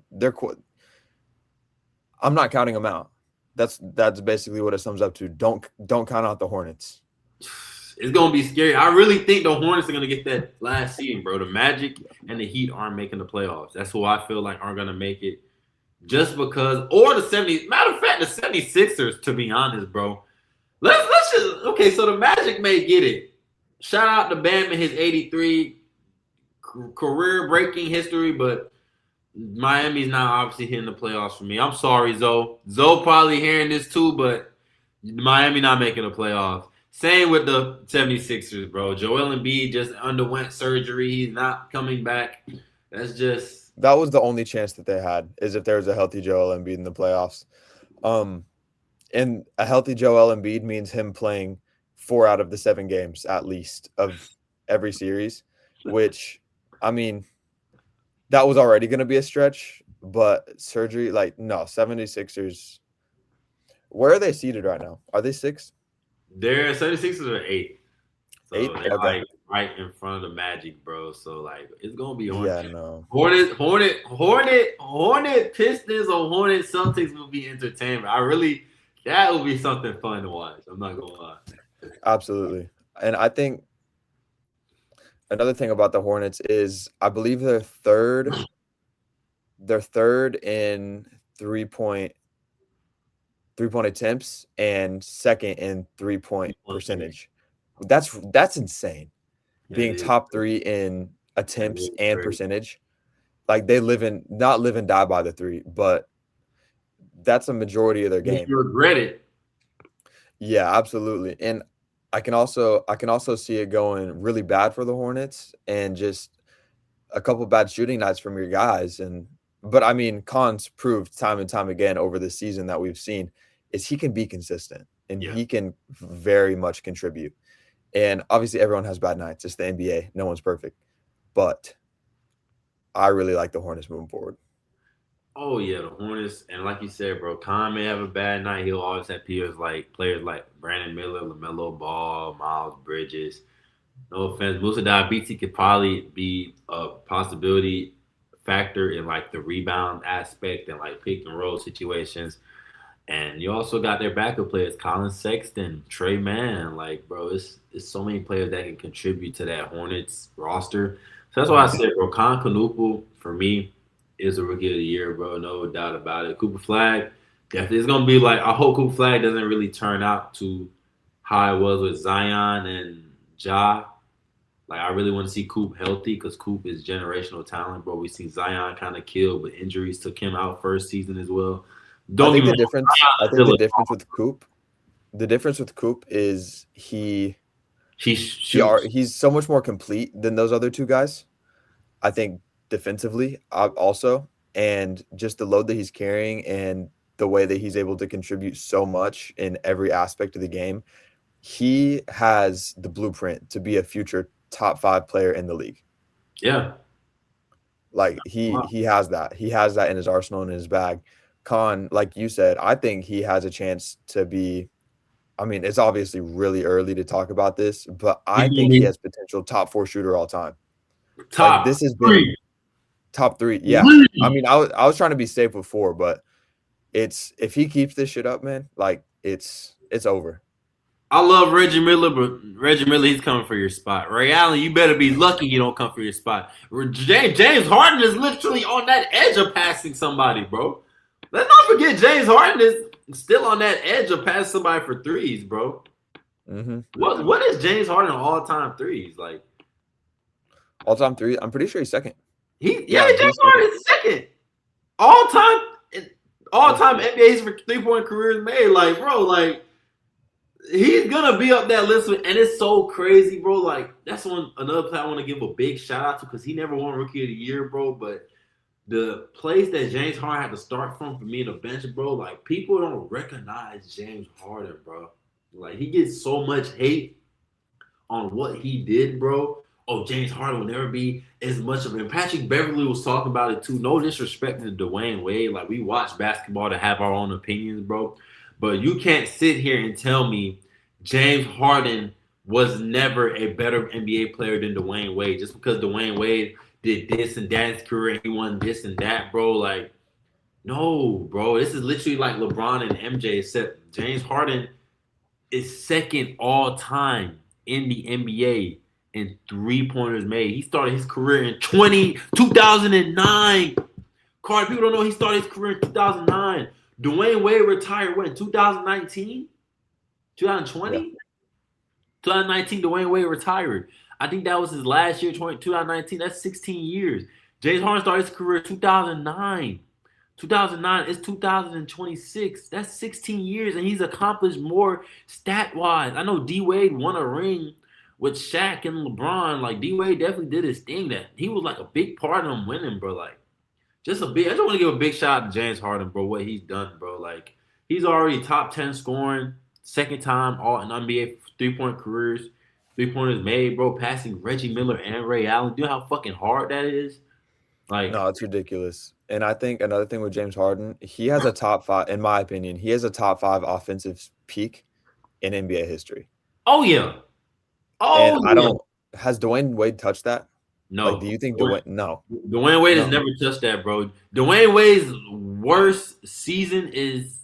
not counting them out. That's basically what it sums up to. Don't count out the Hornets. It's gonna be scary. I really think the Hornets are gonna get that last seed, bro. The Magic and the Heat aren't making the playoffs. That's who I feel like aren't gonna make it. Just because, or the 70s. Matter of fact, the 76ers, to be honest, bro. Let's just okay. So the Magic may get it. Shout out to Bam and his 83 career-breaking history, but Miami's not obviously hitting the playoffs for me. I'm sorry, Zoe. Zoe probably hearing this too, but Miami not making the playoffs. Same with the 76ers, bro. Joel Embiid just underwent surgery. He's not coming back. That was the only chance that they had, is if there was a healthy Joel Embiid in the playoffs. And a healthy Joel Embiid means him playing 4 out of the 7 games at least of every series, which, I mean, that was already going to be a stretch, but surgery, like, no, 76ers, where are they seated right now? Are they 6th? Their 76ers are 8th. So 8th? they're okay. like right in front of the Magic, bro. So like it's gonna be Hornet, Pistons or Hornet Celtics will be entertainment. That will be something fun to watch. I'm not gonna lie. Absolutely. And I think another thing about the Hornets is I believe they're third in three-point attempts and second in 3-point percentage. That's insane. Being top 3 in attempts and percentage. Like they not live and die by the three, but that's a majority of their Make game. you regret it. Yeah, absolutely. And I can also see it going really bad for the Hornets and just a couple bad shooting nights from your guys. But I mean, Khan's proved time and time again over the season that we've seen is he can be consistent and Yeah. he can very much contribute. And obviously everyone has bad nights. It's the NBA. No one's perfect. But I really like the Hornets moving forward. Oh yeah, the Hornets, and like you said, bro, Khan may have a bad night. He'll always have players like Brandon Miller, LaMelo Ball, Miles Bridges. No offense, Musa Diabetes could probably be a possibility factor in like the rebound aspect and like pick and roll situations. And you also got their backup players, Colin Sexton, Trey Mann. Like, bro, it's so many players that can contribute to that Hornets roster. So that's why I said, bro, Con Canupu, for me, is a rookie of the year, bro. No doubt about it. Cooper Flag, definitely. It's going to be like, I hope Cooper Flag doesn't really turn out to how it was with Zion and Ja. Like, I really want to see Coop healthy because Coop is generational talent, bro. We see Zion kind of killed, but injuries took him out first season as well. I think the difference with Coop, is he's so much more complete than those other two guys. I think defensively also, and just the load that he's carrying and the way that he's able to contribute so much in every aspect of the game, he has the blueprint to be a future top 5 player in the league. Yeah. Like he has that. He has that in his arsenal and in his bag. Khan, like you said, I think he has a chance to be. I mean, it's obviously really early to talk about this, but I think he has potential top 4 shooter all time. Top this has three. been top 3. Yeah. I mean, I was trying to be safe with 4, but if he keeps this shit up, man, like it's over. I love Reggie Miller, but Reggie Miller, he's coming for your spot. Ray Allen, you better be lucky he don't come for your spot. James Harden is literally on that edge of passing somebody, bro. Let's not forget James Harden is still on that edge of passing somebody for threes, bro. Mm-hmm. What is James Harden all-time threes? Like all-time three? I'm pretty sure he's second. James Harden is second. All-time NBA's for three-point careers made. Like, bro, like he's gonna be up that list, and it's so crazy, bro. Like that's another player I want to give a big shout out to because he never won Rookie of the Year, bro. But the place that James Harden had to start from for me to bench, bro, like people don't recognize James Harden, bro. Like he gets so much hate on what he did, bro. Oh, James Harden will never be as much of it. Patrick Beverly was talking about it too. No disrespect to Dwayne Wade. Like we watch basketball to have our own opinions, bro. But you can't sit here and tell me James Harden was never a better NBA player than Dwayne Wade just because Dwayne Wade did this and that in his career and he won this and that, bro. Like, no, bro. This is literally like LeBron and MJ, except James Harden is second all time in the NBA in three-pointers made. He started his career in 2009. Cardi, people don't know he started his career in 2009. Dwayne Wade retired when? 2019? 2020? Yeah. 2019, Dwayne Wade retired. I think that was his last year, 2019. That's 16 years. James Harden started his career in 2009. 2009 is 2026. That's 16 years, and he's accomplished more stat-wise. I know D-Wade won a ring with Shaq and LeBron. Like, D-Wade definitely did his thing. That he was like a big part of him winning, bro. Like, I just want to give a big shout out to James Harden, bro, what he's done, bro. Like, he's already top 10 scoring, second time all in NBA three-point careers, three-pointers made, bro, passing Reggie Miller and Ray Allen. Do you know how fucking hard that is? Like, no, it's ridiculous. And I think another thing with James Harden, he has a top 5, in my opinion, he has a top 5 offensive peak in NBA history. Oh, yeah. Has Dwayne Wade touched that? No. Like, do you think Dwayne? No. Dwayne Wade has never touched that, bro. Dwayne Wade's worst season is,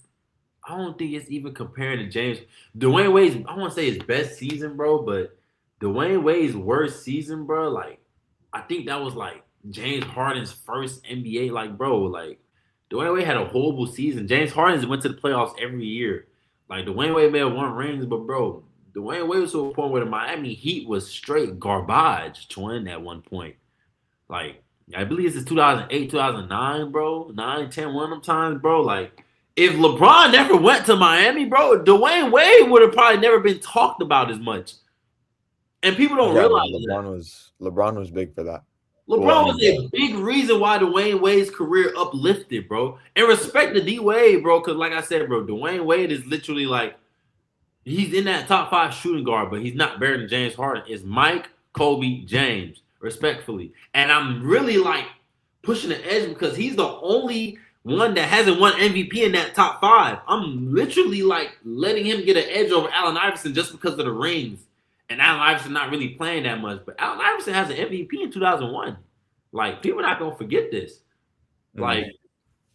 I don't think it's even comparing to James. Dwayne Wade's, I want to say his best season, bro, but Dwayne Wade's worst season, bro, like, I think that was like James Harden's first NBA. Like, bro, like, Dwayne Wade had a horrible season. James Harden went to the playoffs every year. Like, Dwayne Wade may have won rings, but, bro, Dwayne Wade was to a point where the Miami Heat was straight garbage to win at one point. Like, I believe this is 2008, 2009, bro. 9, 10, one of them times, bro. Like, if LeBron never went to Miami, bro, Dwayne Wade would have probably never been talked about as much. And people don't Yeah, realize no, that. LeBron was big for that. Well, I LeBron was mean, a big reason why Dwayne Wade's career uplifted, bro. And respect to D Wade, bro, because like I said, bro, Dwayne Wade is literally like he's in that top 5 shooting guard, but he's not better than James Harden. It's Mike, Kobe, James, respectfully. And I'm really like pushing the edge because he's the only one that hasn't won MVP in that top 5. I'm literally like letting him get an edge over Allen Iverson just because of the rings. And Allen Iverson not really playing that much, but Allen Iverson has an MVP in 2001. Like, people are not gonna forget this. Like,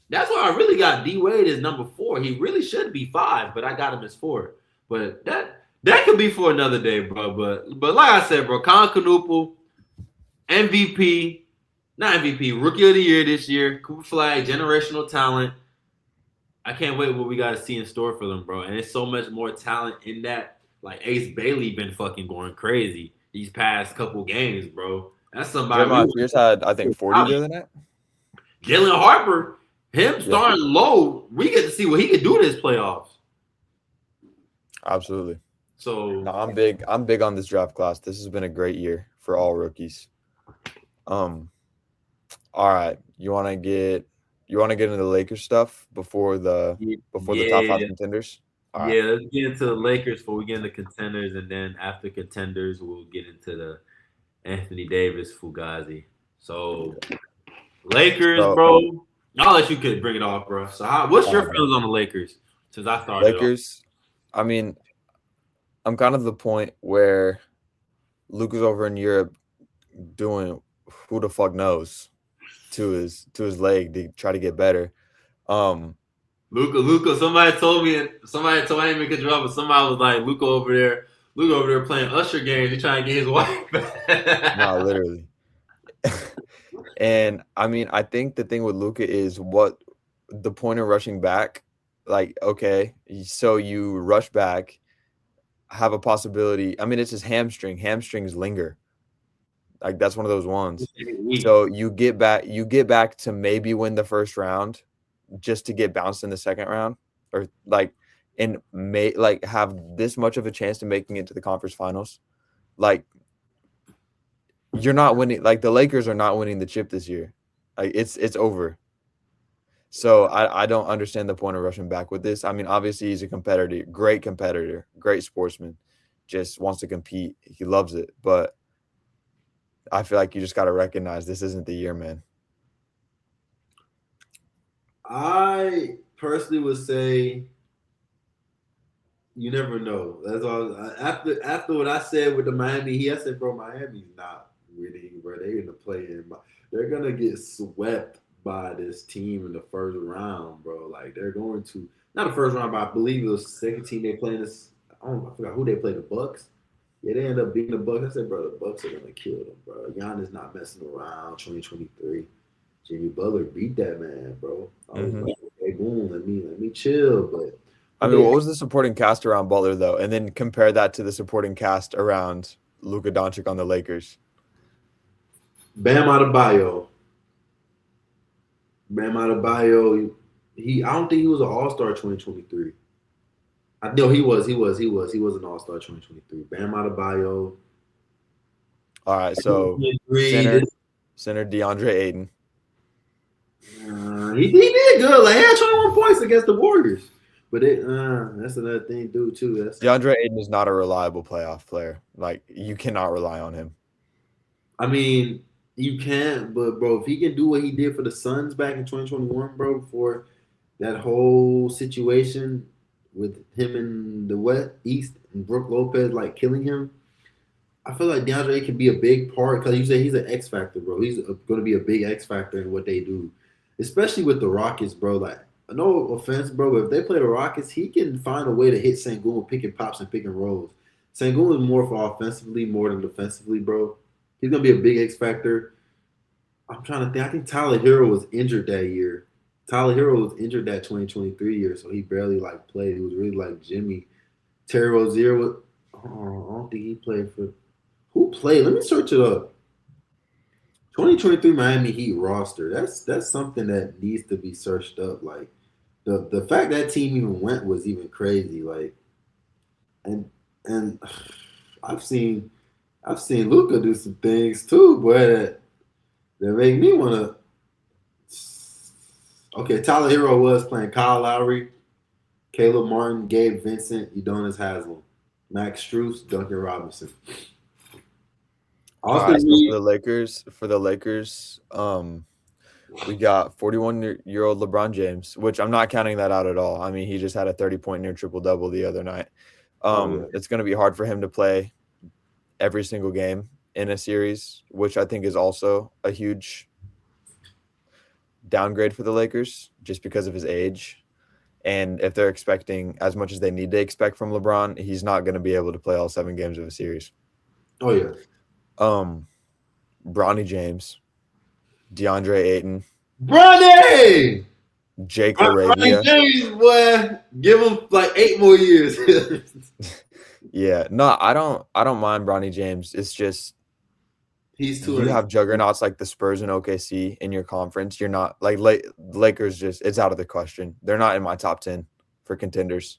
that's why I really got D Wade as number 4. He really should be 5, but I got him as 4. But that could be for another day, bro. But like I said, bro, Con Canuple, MVP, not MVP, Rookie of the Year this year, Cooper Flag, generational talent. I can't wait what we got to see in store for them, bro. And it's so much more talent in that. Like, Ace Bailey been fucking going crazy these past couple games, bro. That's somebody. Jeremiah Pierce had, I think, 40 the other night. Jalen Harper, him starting low, we get to see what he can do this playoffs. Absolutely. So no, I'm big on this draft class. This has been a great year for all rookies. All right. You wanna get into the Lakers stuff before the top 5 contenders? All right. Let's get into the Lakers before we get into contenders, and then after contenders, we'll get into the Anthony Davis Fugazi. So Lakers, bro. I'll let you bring it off, bro. So what's your feelings on the Lakers since I started? Lakers, I mean, I'm kind of the point where Luka's over in Europe doing who the fuck knows to his leg to try to get better. Luka. Somebody told me I didn't make a drop, but somebody was like, Luka over there playing Usher games. He's trying to get his wife back. No, literally. And I mean, I think the thing with Luka is what the point of rushing back. Like, okay, so you rush back, have a possibility. I mean, it's his hamstring. Hamstrings linger. Like, that's one of those ones. So you get back to maybe win the first round, just to get bounced in the second round, or have this much of a chance to making it to the conference finals. Like, you're not winning. Like, the Lakers are not winning the chip this year. Like, it's over. So I don't understand the point of rushing back with this. I mean, obviously he's a competitor, great sportsman, just wants to compete. He loves it, but I feel like you just got to recognize this isn't the year, man. I personally would say you never know. That's all. After what I said with the Miami Heat, I said, bro, Miami's not winning, bro. They're gonna play in. They're gonna get swept by this team in the first round, bro. Like, they're going to not the first round, but I believe it was the second team they played this. I forgot who they played. The Bucks. Yeah, they end up beating the Bucks. I said, bro, the Bucks are gonna kill them, bro. Giannis not messing around. 2023. Jimmy Butler beat that man, bro. I was like, hey, boom, let me chill. But I mean, what was the supporting cast around Butler though? And then compare that to the supporting cast around Luka Doncic on the Lakers. Bam Adebayo. I don't think he was an All-Star 2023. I know he was. He was an All-Star 2023. Bam Adebayo. All right, so center DeAndre Ayton. He did good. Like, he had 21 points against the Warriors. But that's another thing, dude, too. DeAndre Ayton is not a reliable playoff player. Like, you cannot rely on him. I mean, you can't, but, bro, if he can do what he did for the Suns back in 2021, bro, before that whole situation with him in the East and Brook Lopez, like, killing him, I feel like DeAndre can be a big part because you say he's an X factor, bro. He's going to be a big X factor in what they do, especially with the Rockets, bro. Like, no offense, bro, but if they play the Rockets, he can find a way to hit Sengun picking pops and picking rolls. Sengun is more for offensively more than defensively, bro. He's going to be a big X factor. I'm trying to think. I think Tyler Hero was injured that year. Tyler Hero was injured that 2023 year, so he barely, like, played. He was really like Jimmy. Terry Rozier was – I don't think he played for – who played? Let me search it up. 2023 Miami Heat roster. That's something that needs to be searched up. Like the fact that team even went was even crazy. Like and and I've seen Luca do some things too, but that make me want to. Okay, Tyler Hero was playing Kyle Lowry, Caleb Martin, Gabe Vincent, Udonis Haslam, Max Strus, Duncan Robinson. All right, Austin so Reed. for the Lakers, we got 41-year-old LeBron James, which I'm not counting that out at all. I mean, he just had a 30-point near triple-double the other night. Yeah. It's going to be hard for him to play every single game in a series, which I think is also a huge downgrade for the Lakers just because of his age. And if they're expecting as much as they need to expect from LeBron, he's not going to be able to play all 7 games of a series. Oh yeah. Bronny James, DeAndre Ayton, Bronny! Jake Bronny LaRavia. James, boy. Give him like 8 more years. Yeah, no, I don't mind Bronny James. It's just He's too you have juggernauts like the Spurs and OKC in your conference. You're not like Lakers. Just it's out of the question. They're not in my top 10 for contenders.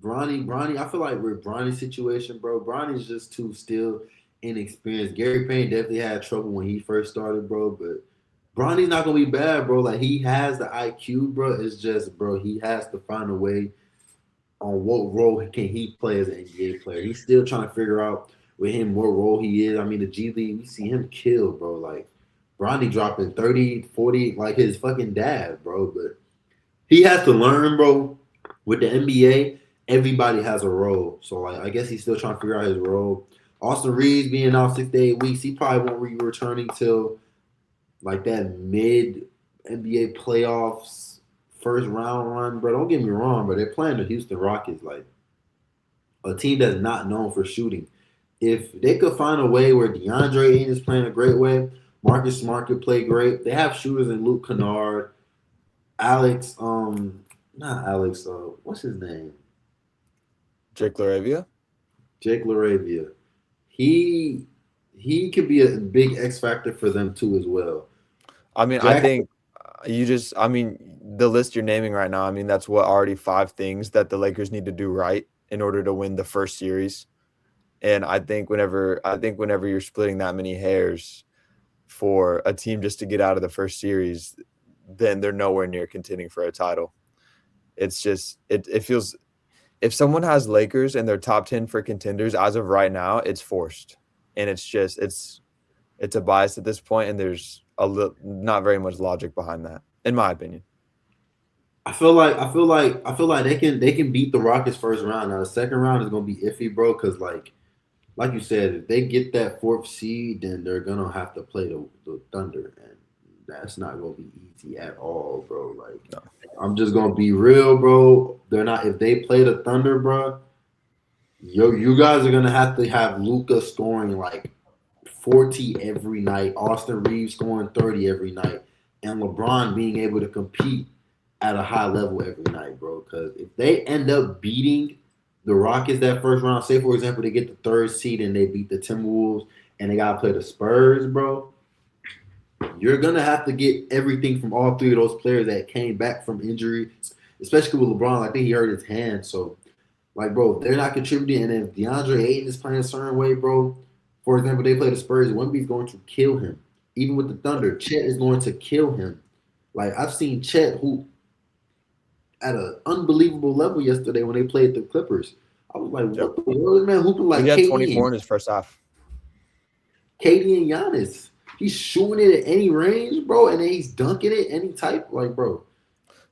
Bronny. I feel like with Bronny's situation, bro, Bronny's just too still inexperienced. Gary Payne definitely had trouble when he first started, bro. But Bronny's not gonna be bad, bro. Like he has the IQ, bro. It's just, bro, he has to find a way on what role can he play as an NBA player. He's still trying to figure out with him what role he is. I mean, the G League, we see him kill, bro. Like Bronny dropping 30, 40, like his fucking dad, bro. But he has to learn, bro. With the NBA, everybody has a role. So like I guess he's still trying to figure out his role. Austin Reeves being out 6 to 8 weeks, he probably won't be returning till like that mid NBA playoffs first round run, bro. Don't get me wrong, but they're playing the Houston Rockets, like a team that's not known for shooting. If they could find a way where DeAndre Ayton is playing a great way, Marcus Smart could play great. They have shooters in Luke Kennard, Alex, not Alex, what's his name? Jake LaRavia. Jake LaRavia. He could be a big X factor for them too as well. I mean, I think I mean, the list you're naming right now, I mean, that's what already 5 things that the Lakers need to do right in order to win the first series. And I think whenever you're splitting that many hairs for a team just to get out of the first series, then they're nowhere near contending for a title. It's just it feels if someone has Lakers in their top 10 for contenders as of right now, it's forced. And it's a bias at this point, and there's not very much logic behind that, in my opinion. I feel like they can beat the Rockets first round. Now the second round is gonna be iffy, bro, because like you said, if they get that 4th seed, then they're gonna have to play the Thunder, and that's not gonna be easy at all, bro. Like No. I'm just gonna be real, bro. They're not if they play the Thunder, bro. You guys are gonna have to have Luka scoring like 40 every night, Austin Reeves scoring 30 every night, and LeBron being able to compete at a high level every night, bro. Because if they end up beating the Rockets that first round, say for example they get the 3rd seed and they beat the Timberwolves and they gotta play the Spurs, bro, you're gonna have to get everything from all 3 of those players that came back from injury, especially with LeBron. I think he hurt his hand, so like, bro, they're not contributing. And if DeAndre Ayton is playing a certain way, bro, for example, they play the Spurs, Wemby's going to kill him. Even with the Thunder, Chet is going to kill him. Like, I've seen Chet hoop at an unbelievable level yesterday when they played the Clippers. I was like, what the world, man, hooping like he had KD 24 in his first half. KD and Giannis. He's shooting it at any range, bro, and then he's dunking it any type. Like, bro,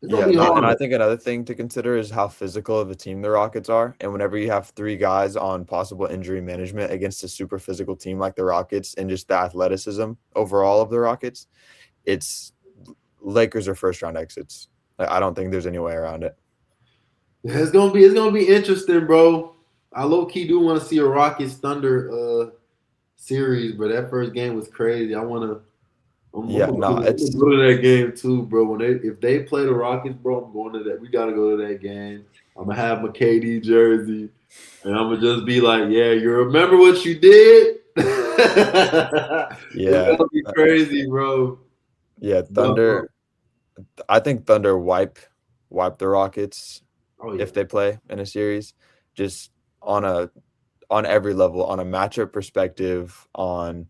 it's gonna be hard. And I think another thing to consider is how physical of a team the Rockets are. And whenever you have 3 guys on possible injury management against a super physical team like the Rockets and just the athleticism overall of the Rockets, it's Lakers are first round exits. I don't think there's any way around it. Yeah, it's gonna be interesting, bro. I low key do want to see a Rockets Thunder series, but that first game was crazy. I'm gonna go to that game too, bro. If they play the Rockets, bro, I'm going to that. We gotta go to that game. I'm gonna have my KD jersey, and I'm gonna just be like, yeah, you remember what you did? It's Yeah. gonna be crazy, bro. Yeah, But, Thunder. I think Thunder wipe the Rockets oh yeah, if they play in a series, just on every level, on a matchup perspective, on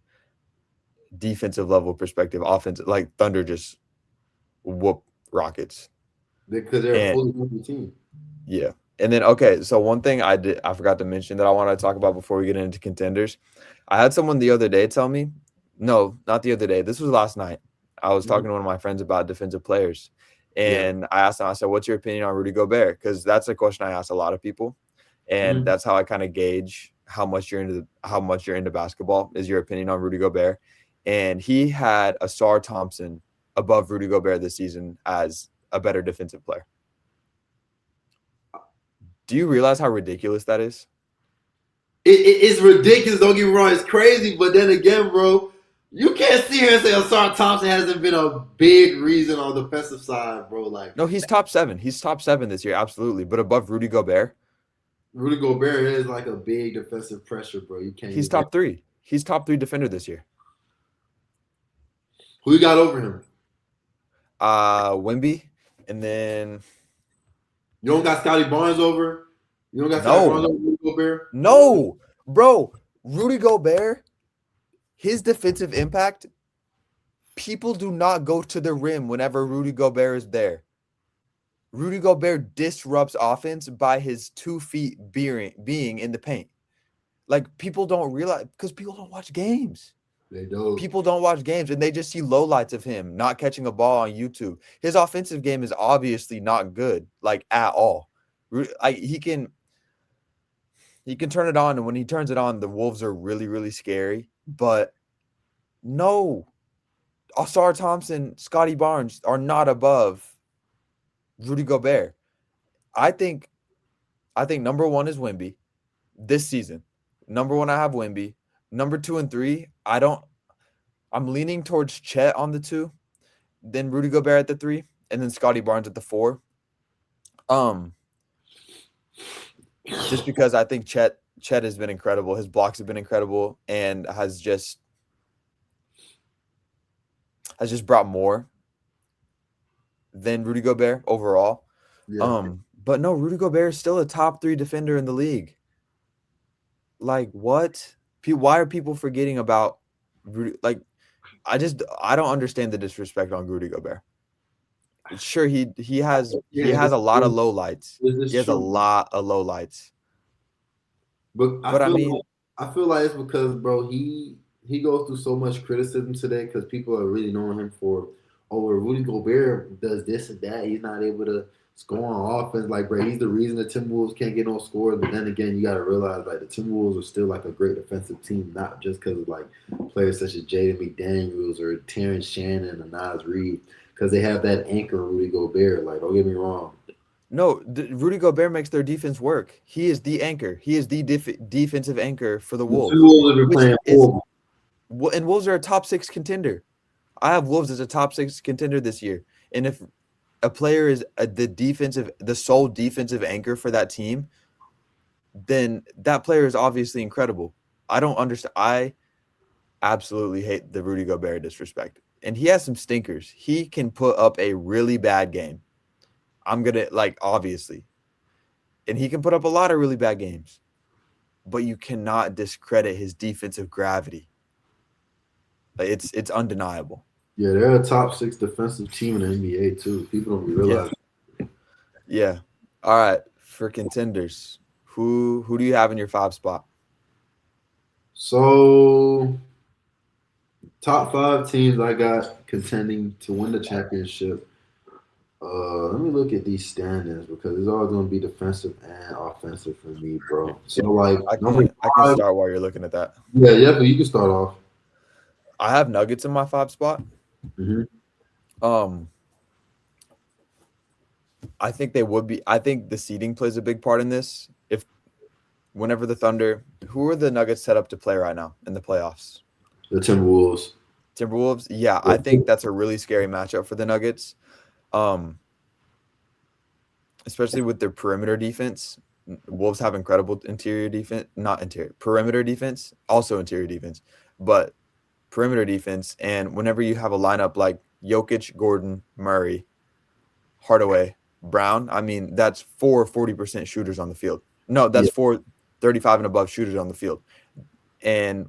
defensive level perspective, offensive. Like Thunder just whoop Rockets. because they're a And fully healthy team. yeah. And then okay, so one thing I forgot to mention that I wanted to talk about before we get into contenders. I had someone the other day tell me, no, not the other day. This was last night. I was talking to one of my friends about defensive players. Yeah. And I asked him, I said, what's your opinion on Rudy Gobert? Because that's a question I ask a lot of people. And that's how I kind of gauge how much you're into basketball, is your opinion on Rudy Gobert. And he had Asar Thompson above Rudy Gobert this season as a better defensive player. Do you realize how ridiculous that is? It's ridiculous. Don't get me wrong. It's crazy. But then again, bro, you can't sit here and say Asar Thompson hasn't been a big reason on the defensive side, bro. Like, No, he's top 7. He's top 7 this year, absolutely. But above Rudy Gobert, Rudy Gobert is like a big defensive pressure, bro. You can't. he's top 3. He's top 3 defender this year. Who you got over him? Wemby, and then You don't got Scotty Barnes over. You don't got Scotty Barnes over Rudy Gobert. No, bro, Rudy Gobert, his defensive impact. People do not go to the rim whenever Rudy Gobert is there. Rudy Gobert disrupts offense by his 2 feet being in the paint. Like, people don't realize, because people don't watch games. They don't. People don't watch games, and they just see lowlights of him not catching a ball on YouTube. His offensive game is obviously not good, like, at all. He can turn it on, and when he turns it on, the Wolves are really, really scary. But no, Asar Thompson, Scotty Barnes are not above Rudy Gobert. I think number 1 is Wemby this season. Number 1, I have Wemby. Number 2 and 3, I'm leaning towards Chet on the 2, then Rudy Gobert at the 3, and then Scotty Barnes at the 4. Just because I think Chet has been incredible. His blocks have been incredible and has just brought more than Rudy Gobert overall. Yeah. But no, Rudy Gobert is still a top 3 defender in the league. Like, what? Why are people forgetting about Rudy? Like, I don't understand the disrespect on Rudy Gobert. Sure, he has a lot of low lights. He has a lot of low lights. But I feel like it's because, bro, he goes through so much criticism today because people are really knowing him for, Rudy Gobert does this and that. He's not able to score on offense. Like, bro, he's the reason the Timberwolves can't get no scores. But then again, you got to realize, like, the Timberwolves are still, like, a great defensive team, not just because of, like, players such as Jaden McDaniels or Terrence Shannon or Naz Reid, because they have that anchor, Rudy Gobert. Like, don't get me wrong. No, Rudy Gobert makes their defense work. He is the anchor. He is the defensive anchor for the Wolves. The Wolves are playing and Wolves are a top 6 contender. I have Wolves as a top 6 contender this year. And if a player is the sole defensive anchor for that team, then that player is obviously incredible. I don't understand. I absolutely hate the Rudy Gobert disrespect. And he has some stinkers. He can put up a really bad game. Obviously. And he can put up a lot of really bad games. But you cannot discredit his defensive gravity. Like, it's undeniable. Yeah, they're a top 6 defensive team in the NBA too. People don't realize. Yeah. All right. For contenders, who do you have in your 5 spot? So, top 5 teams I got contending to win the championship. Let me look at these standings because it's all going to be defensive and offensive for me, bro. So, like, I can start while you're looking at that. Yeah, but you can start off. I have Nuggets in my 5 spot. Mm-hmm. I think they would be. I think the seeding plays a big part in this. Whenever the Thunder, who are the Nuggets set up to play right now in the playoffs? The Timberwolves. Yeah, I think that's a really scary matchup for the Nuggets. Especially with their perimeter defense. Wolves have incredible interior defense, not interior, perimeter defense, also interior defense, but perimeter defense. And whenever you have a lineup like Jokic, Gordon, Murray, Hardaway, Brown, I mean, that's 40% shooters on the field. No, that's 35 and above shooters on the field. And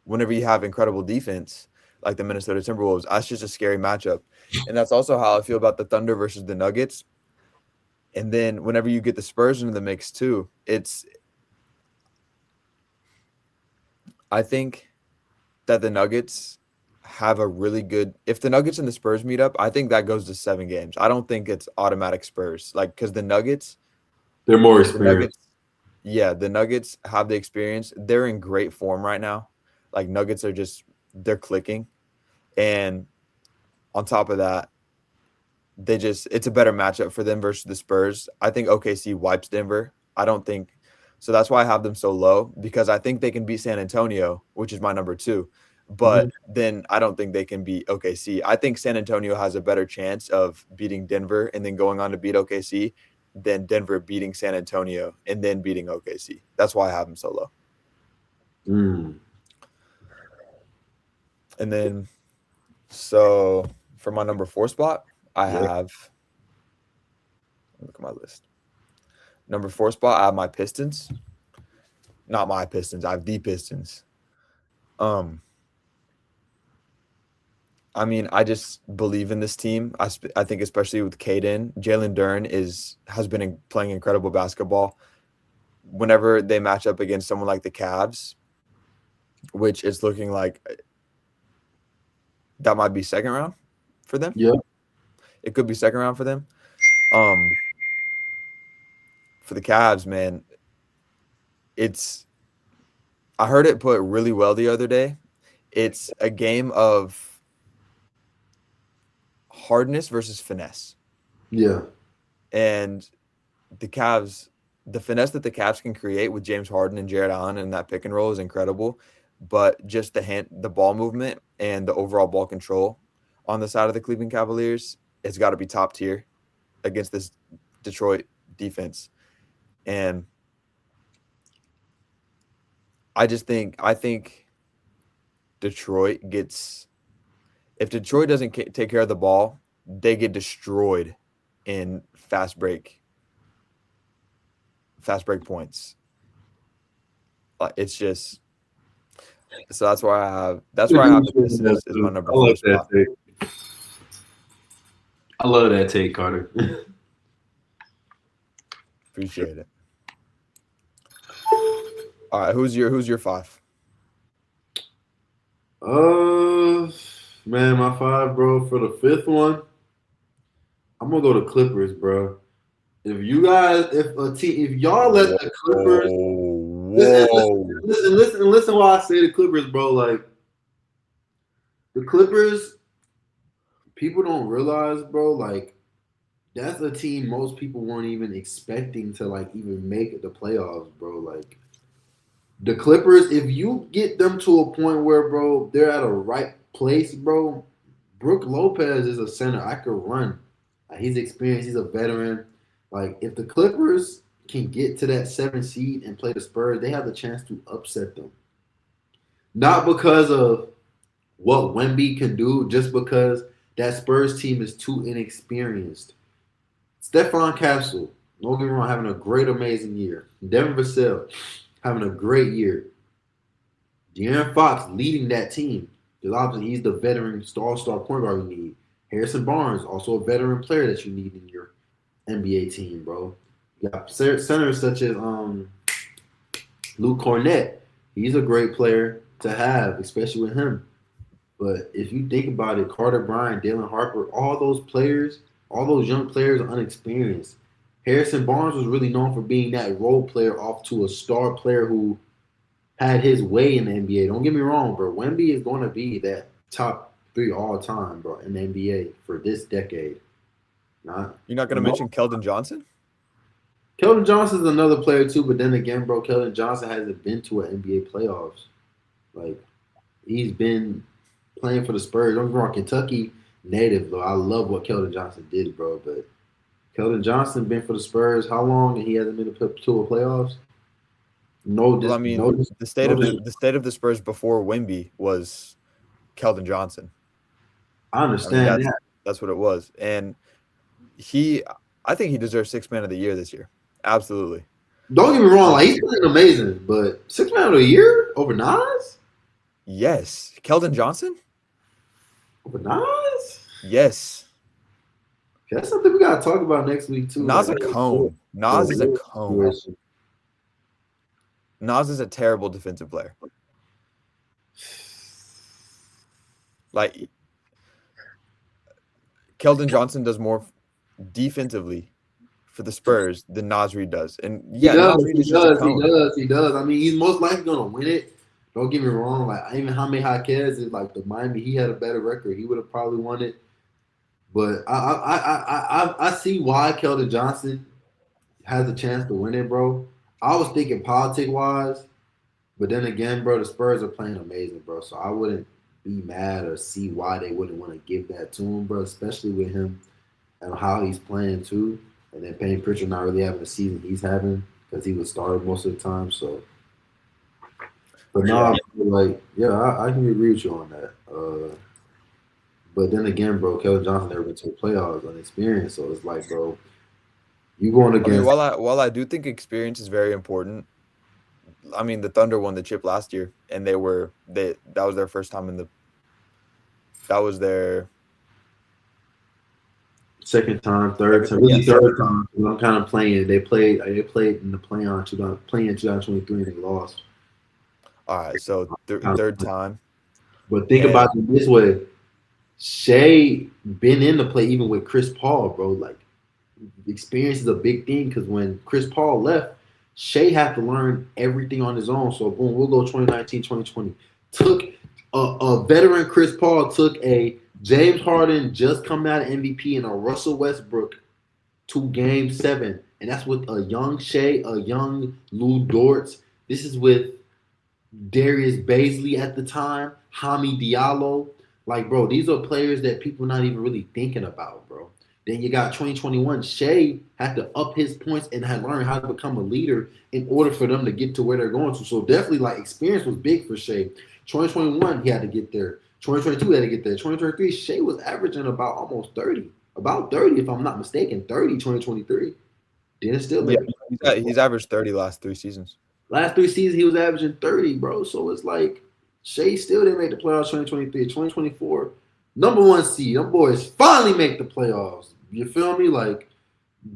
whenever you have incredible defense, like the Minnesota Timberwolves, that's just a scary matchup. And that's also how I feel about the Thunder versus the Nuggets. And then whenever you get the Spurs into the mix too, I think that the Nuggets have a really good – if the Nuggets and the Spurs meet up, I think that goes to 7 games. I don't think it's automatic Spurs. Like, because the Nuggets – they're more experienced. The Nuggets have the experience. They're in great form right now. Like, Nuggets are just – they're clicking. And on top of that, it's a better matchup for them versus the Spurs. I think OKC wipes Denver. I don't think – so that's why I have them so low, because I think they can beat San Antonio, which is my number 2. But then I don't think they can beat OKC. I think San Antonio has a better chance of beating Denver and then going on to beat OKC than Denver beating San Antonio and then beating OKC. That's why I have them so low. And then, so for my number 4 spot, I have – look at my list. Number 4 spot, I have my Pistons. Not my Pistons. I have the Pistons. I mean, I just believe in this team. I think especially with Caden, Jalen Duren has been playing incredible basketball. Whenever they match up against someone like the Cavs, which is looking like that might be second round for them. Yeah, it could be second round for them. For the Cavs, man, I heard it put really well the other day. It's a game of hardness versus finesse. Yeah. And the finesse that the Cavs can create with James Harden and Jared Allen in that pick and roll is incredible. But just the ball movement and the overall ball control on the side of the Cleveland Cavaliers, it's got to be top tier against this Detroit defense. And I think Detroit gets – if Detroit doesn't take care of the ball, they get destroyed in fast break points. It's just – so that's why I have the Pistons as my number 4 spot. I love that take, Carter. Appreciate it. All right, who's your 5? Man, my 5, bro. For the 5th one, I'm gonna go to Clippers, bro. If y'all let the Clippers listen why I say the Clippers, bro. Like the Clippers, people don't realize, bro, like that's a team most people weren't even expecting to like even make the playoffs, bro. Like the Clippers, if you get them to a point where, bro, they're at a right place, bro. Brook Lopez is a center I could run. He's experienced. He's a veteran. Like, if the Clippers can get to that 7th seed and play the Spurs, they have the chance to upset them. Not because of what Wemby can do, just because that Spurs team is too inexperienced. Stephon Castle, don't get me wrong, having a great, amazing year. Devin Vassell having a great year. De'Aaron Fox leading that team. Because obviously he's the veteran all-star point guard you need. Harrison Barnes, also a veteran player that you need in your NBA team, bro. You got centers such as Luke Cornett. He's a great player to have, especially with him. But if you think about it, Carter Bryant, Dalen Harper, all those young players are unexperienced. Harrison Barnes was really known for being that role player off to a star player who had his way in the NBA. Don't get me wrong, bro. Wemby is going to be that top 3 all time, bro, in the NBA for this decade. You're not going to mention Keldon Johnson? Keldon Johnson's another player too, but then again, bro, Keldon Johnson hasn't been to an NBA playoffs. Like, he's been playing for the Spurs. Don't get me wrong, Kentucky native, though. I love what Keldon Johnson did, bro, but Keldon Johnson been for the Spurs how long, and he hasn't been to a playoffs? No, Well, I mean, the state of the Spurs before Wemby was Keldon Johnson. I understand that. That's what it was, and I think he deserves Sixth Man of the Year this year. Absolutely. Don't get me wrong, like he's playing amazing, but Sixth Man of the Year over Nas? Yes, Keldon Johnson over Nas? Yes. That's something we gotta talk about next week too. Nas a cone. Nas is a cone. Nas is a terrible defensive player. Like Keldon Johnson does more defensively for the Spurs than Nas Reed does. And yeah, he does. I mean, he's most likely gonna win it. Don't get me wrong. Like even Jaime Jaquez is like the Miami. He had a better record. He would have probably won it. But I see why Keldon Johnson has a chance to win it, bro. I was thinking politic wise, but then again, bro, the Spurs are playing amazing, bro. So I wouldn't be mad or see why they wouldn't want to give that to him, bro. Especially with him and how he's playing too. And then Payne Pritchard not really having the season he's having because he was started most of the time. So, but no, like, yeah, I can agree with you on that. But then again, bro, Keldon Johnson never been to the playoffs unexperienced. So it's like, bro, you going against. I mean, while I do think experience is very important, I mean, the Thunder won the chip last year, and that was their first time that was their second time, third time, really third time. I'm kind of playing. They played in the play-in 2023 and they lost. All right, so third time. But think about it this way: Shea been in the play even with Chris Paul, bro. Like experience is a big thing because when Chris Paul left, Shea had to learn everything on his own. So boom, we'll go 2019, 2020. Took a veteran Chris Paul took a James Harden just coming out of MVP and a Russell Westbrook to Game 7. And that's with a young Shea, a young Lou Dortz. This is with Darius Baisley at the time, Hami Diallo. Like, bro, these are players that people not even really thinking about, bro. Then you got 2021. Shea had to up his points and had learned how to become a leader in order for them to get to where they're going to. So definitely, like, experience was big for Shea. 2021, he had to get there. 2022, he had to get there. 2023, Shea was averaging about almost 30. About 30, if I'm not mistaken. 30, 2023. Didn't still make he's averaged 30 last 3 seasons. Last 3 seasons, he was averaging 30, bro. So it's like Shea still didn't make the playoffs 2023. 2024, number 1 seed. Them boys finally make the playoffs. You feel me? Like,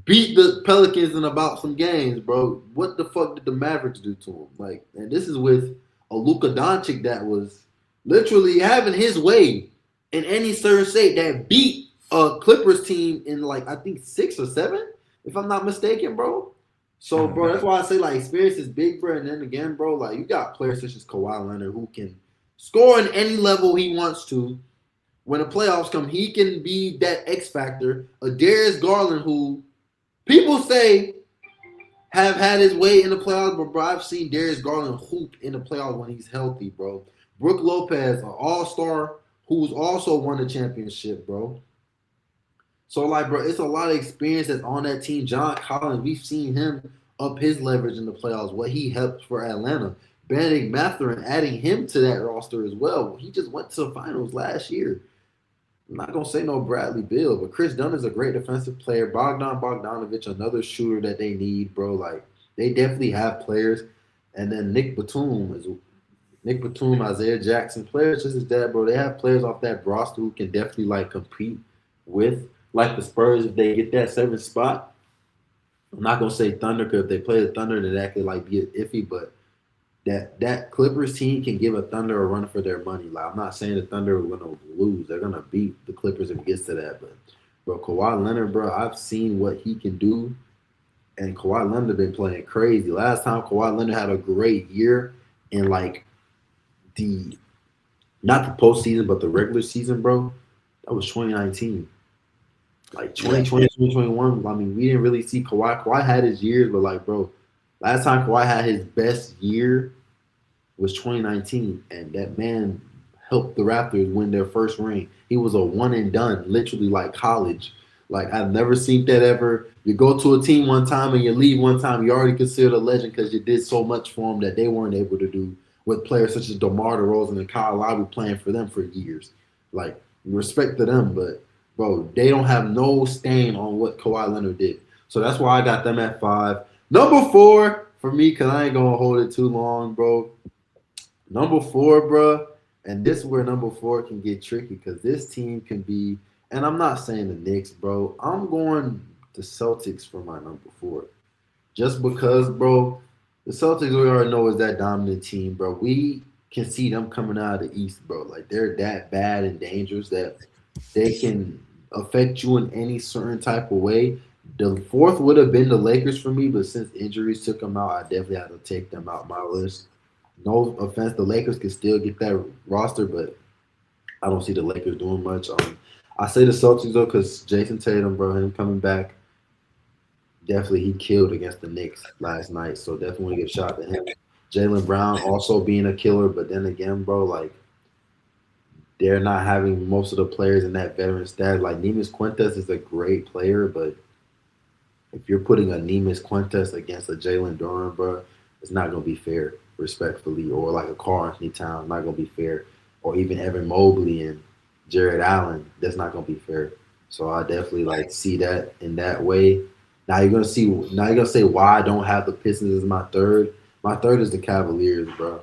beat the Pelicans in about some games, bro. What the fuck did the Mavericks do to them? Like, and this is with a Luka Doncic that was literally having his way in any certain state that beat a Clippers team in like I think 6 or 7, if I'm not mistaken, bro. So, bro, that's why I say like experience is big, bro. And then again, bro, like you got players such as Kawhi Leonard who can score in any level he wants to. When the playoffs come, he can be that X factor. A Darius Garland who people say have had his way in the playoffs, but bro, I've seen Darius Garland hoop in the playoffs when he's healthy, bro. Brook Lopez, an all-star who's also won the championship, bro. So, like, bro, it's a lot of experience that's on that team. John Collins, we've seen him up his leverage in the playoffs, what he helped for Atlanta. Benedict Mathurin, adding him to that roster as well. He just went to the finals last year. I'm not going to say no Bradley Beal, but Chris Dunn is a great defensive player. Bogdan Bogdanovic, another shooter that they need, bro. Like, they definitely have players. And then Nick Batum, Isaiah Jackson, players just as that, bro. They have players off that roster who can definitely, like, compete with, like, the Spurs if they get that 7th spot. I'm not going to say Thunder because if they play the Thunder, then that could, like, be iffy, but that Clippers team can give a Thunder a run for their money. Like, I'm not saying the Thunder are going to lose. They're going to beat the Clippers if it gets to that. But, bro, Kawhi Leonard, bro, I've seen what he can do. And Kawhi Leonard has been playing crazy. Last time Kawhi Leonard had a great year in, like, not the postseason, but the regular season, bro, that was 2019. Like, 2020, 2021, I mean, we didn't really see Kawhi. Kawhi had his years, but, like, bro, last time Kawhi had his best year was 2019, and that man helped the Raptors win their first ring. He was a one and done, literally like college. Like I've never seen that ever. You go to a team one time and you leave one time, you're already considered a legend because you did so much for them that they weren't able to do with players such as DeMar DeRozan and Kyle Lowry playing for them for years. Like respect to them, but bro, they don't have no stain on what Kawhi Leonard did. So that's why I got them at 5. Number 4 for me, because I ain't gonna hold it too long, bro. Number 4, bro, and this is where number 4 can get tricky because this team can be, and I'm not saying the Knicks, bro. I'm going the Celtics for my number 4. Just because, bro, the Celtics we already know is that dominant team, bro. We can see them coming out of the East, bro. Like they're that bad and dangerous that they can affect you in any certain type of way. The 4th would have been the Lakers for me, but since injuries took them out, I definitely had to take them out my list. No offense, the Lakers can still get that roster, but I don't see the Lakers doing much. I say the Celtics though, because Jason Tatum, bro, him coming back, definitely he killed against the Knicks last night. So definitely give a shot to him. Jaylen Brown also being a killer, but then again, bro, like they're not having most of the players in that veteran status. Like Neemias Quintus is a great player, but if you're putting a Neemias Quintus against a Jalen Duran, bro, it's not gonna be fair, respectfully, or like a Karl Anthony Towns, not gonna be fair, or even Evan Mobley and Jared Allen, that's not gonna be fair. So I definitely like see that in that way. Now you're gonna see. Now you're gonna say why I don't have the Pistons as my 3rd. My 3rd is the Cavaliers, bro.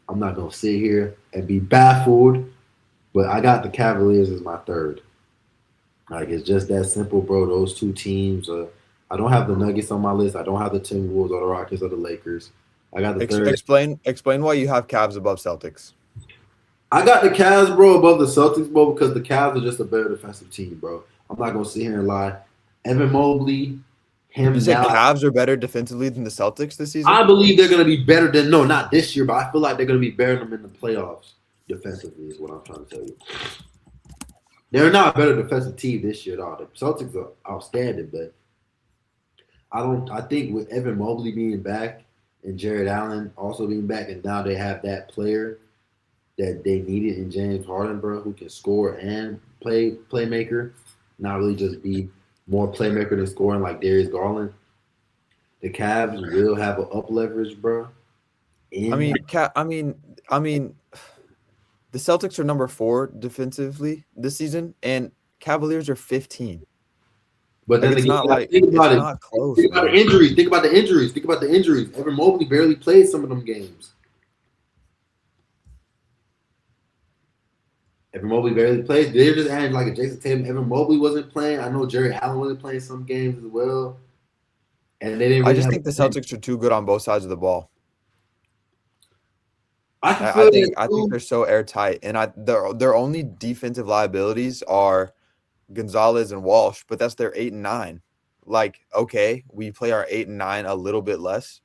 I'm not gonna sit here and be baffled, but I got the Cavaliers as my 3rd. Like it's just that simple, bro. Those two teams. I don't have the Nuggets on my list. I don't have the Timberwolves or the Rockets or the Lakers. I got the 3rd. Explain why you have Cavs above Celtics. I got the Cavs, bro, above the Celtics, bro, because the Cavs are just a better defensive team, bro. I'm not gonna sit here and lie. Evan Mobley, him. You said Cavs are better defensively than the Celtics this season? I believe they're gonna be better than not this year, but I feel like they're gonna be better than them in the playoffs defensively. Is what I'm trying to tell you. They're not a better defensive team this year at all. The Celtics are outstanding, but I think with Evan Mobley being back and Jared Allen also being back, and now they have that player that they needed in James Harden, bro, who can score and playmaker, not really just be more playmaker than scoring like Darius Garland. The Cavs will have an up leverage, bro. I mean, the Celtics are number 4 defensively this season, and Cavaliers are 15. But then it's again, not like think about it's it. not close. Think about the injuries. Think about the injuries. Evan Mobley barely played some of them games. Evan Mobley barely played. They're just adding like a Jason Tatum. Evan Mobley wasn't playing. I know Jerry Allen wasn't playing some games as well. And they didn't. I just think the Celtics are too good on both sides of the ball. I think they're so airtight, and their only defensive liabilities are Gonzalez and Walsh, but that's their 8 and 9. Like, okay, we play our 8 and 9 a little bit less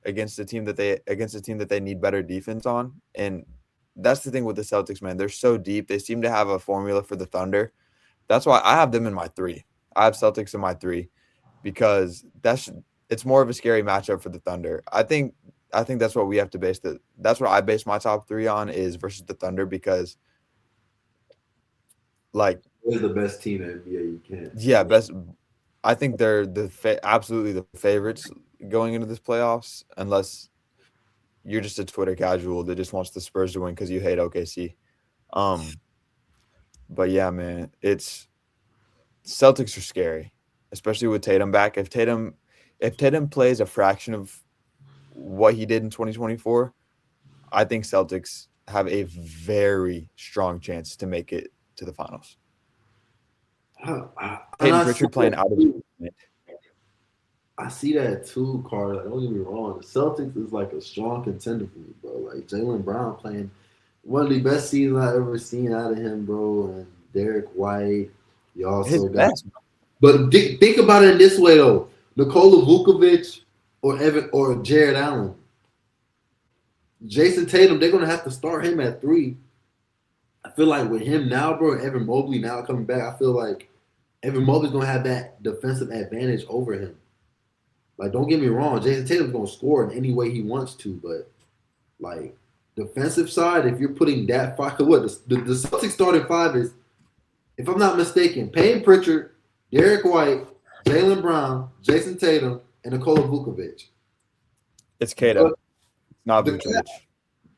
against a team that they need better defense on, and that's the thing with the Celtics, man. They're so deep. They seem to have a formula for the Thunder. That's why I have them in my 3. I have Celtics in my 3 because it's more of a scary matchup for the Thunder. I think that's what we have to that's what I base my top 3 on is versus the Thunder because like they're the best team in NBA you can. Yeah, best. I think they're absolutely the favorites going into this playoffs unless you're just a Twitter casual that just wants the Spurs to win because you hate OKC. But yeah, man, Celtics are scary, especially with Tatum back. If Tatum plays a fraction of what he did in 2024, I think Celtics have a very strong chance to make it to the finals. Peyton Pritchard playing out of it. I see that too, Carter. Don't get me wrong. The Celtics is like a strong contender for me, bro. Like Jaylen Brown playing one of the best seasons I've ever seen out of him, bro. And Derek White, you also got. But think about it in this way though: Nikola Vukovic or Jared Allen, Jason Tatum. They're gonna have to start him at 3. I feel like with him now, bro, Evan Mobley now coming back, I feel like Evan Mobley's gonna have that defensive advantage over him. Like, don't get me wrong, Jason Tatum's gonna score in any way he wants to, but like defensive side, if you're putting that 5, what the Celtics starting 5 is if I'm not mistaken, Payne Pritchard, Derek White, Jaylen Brown, Jason Tatum, and Nikola Vukovic. It's Kato, not Vucevic.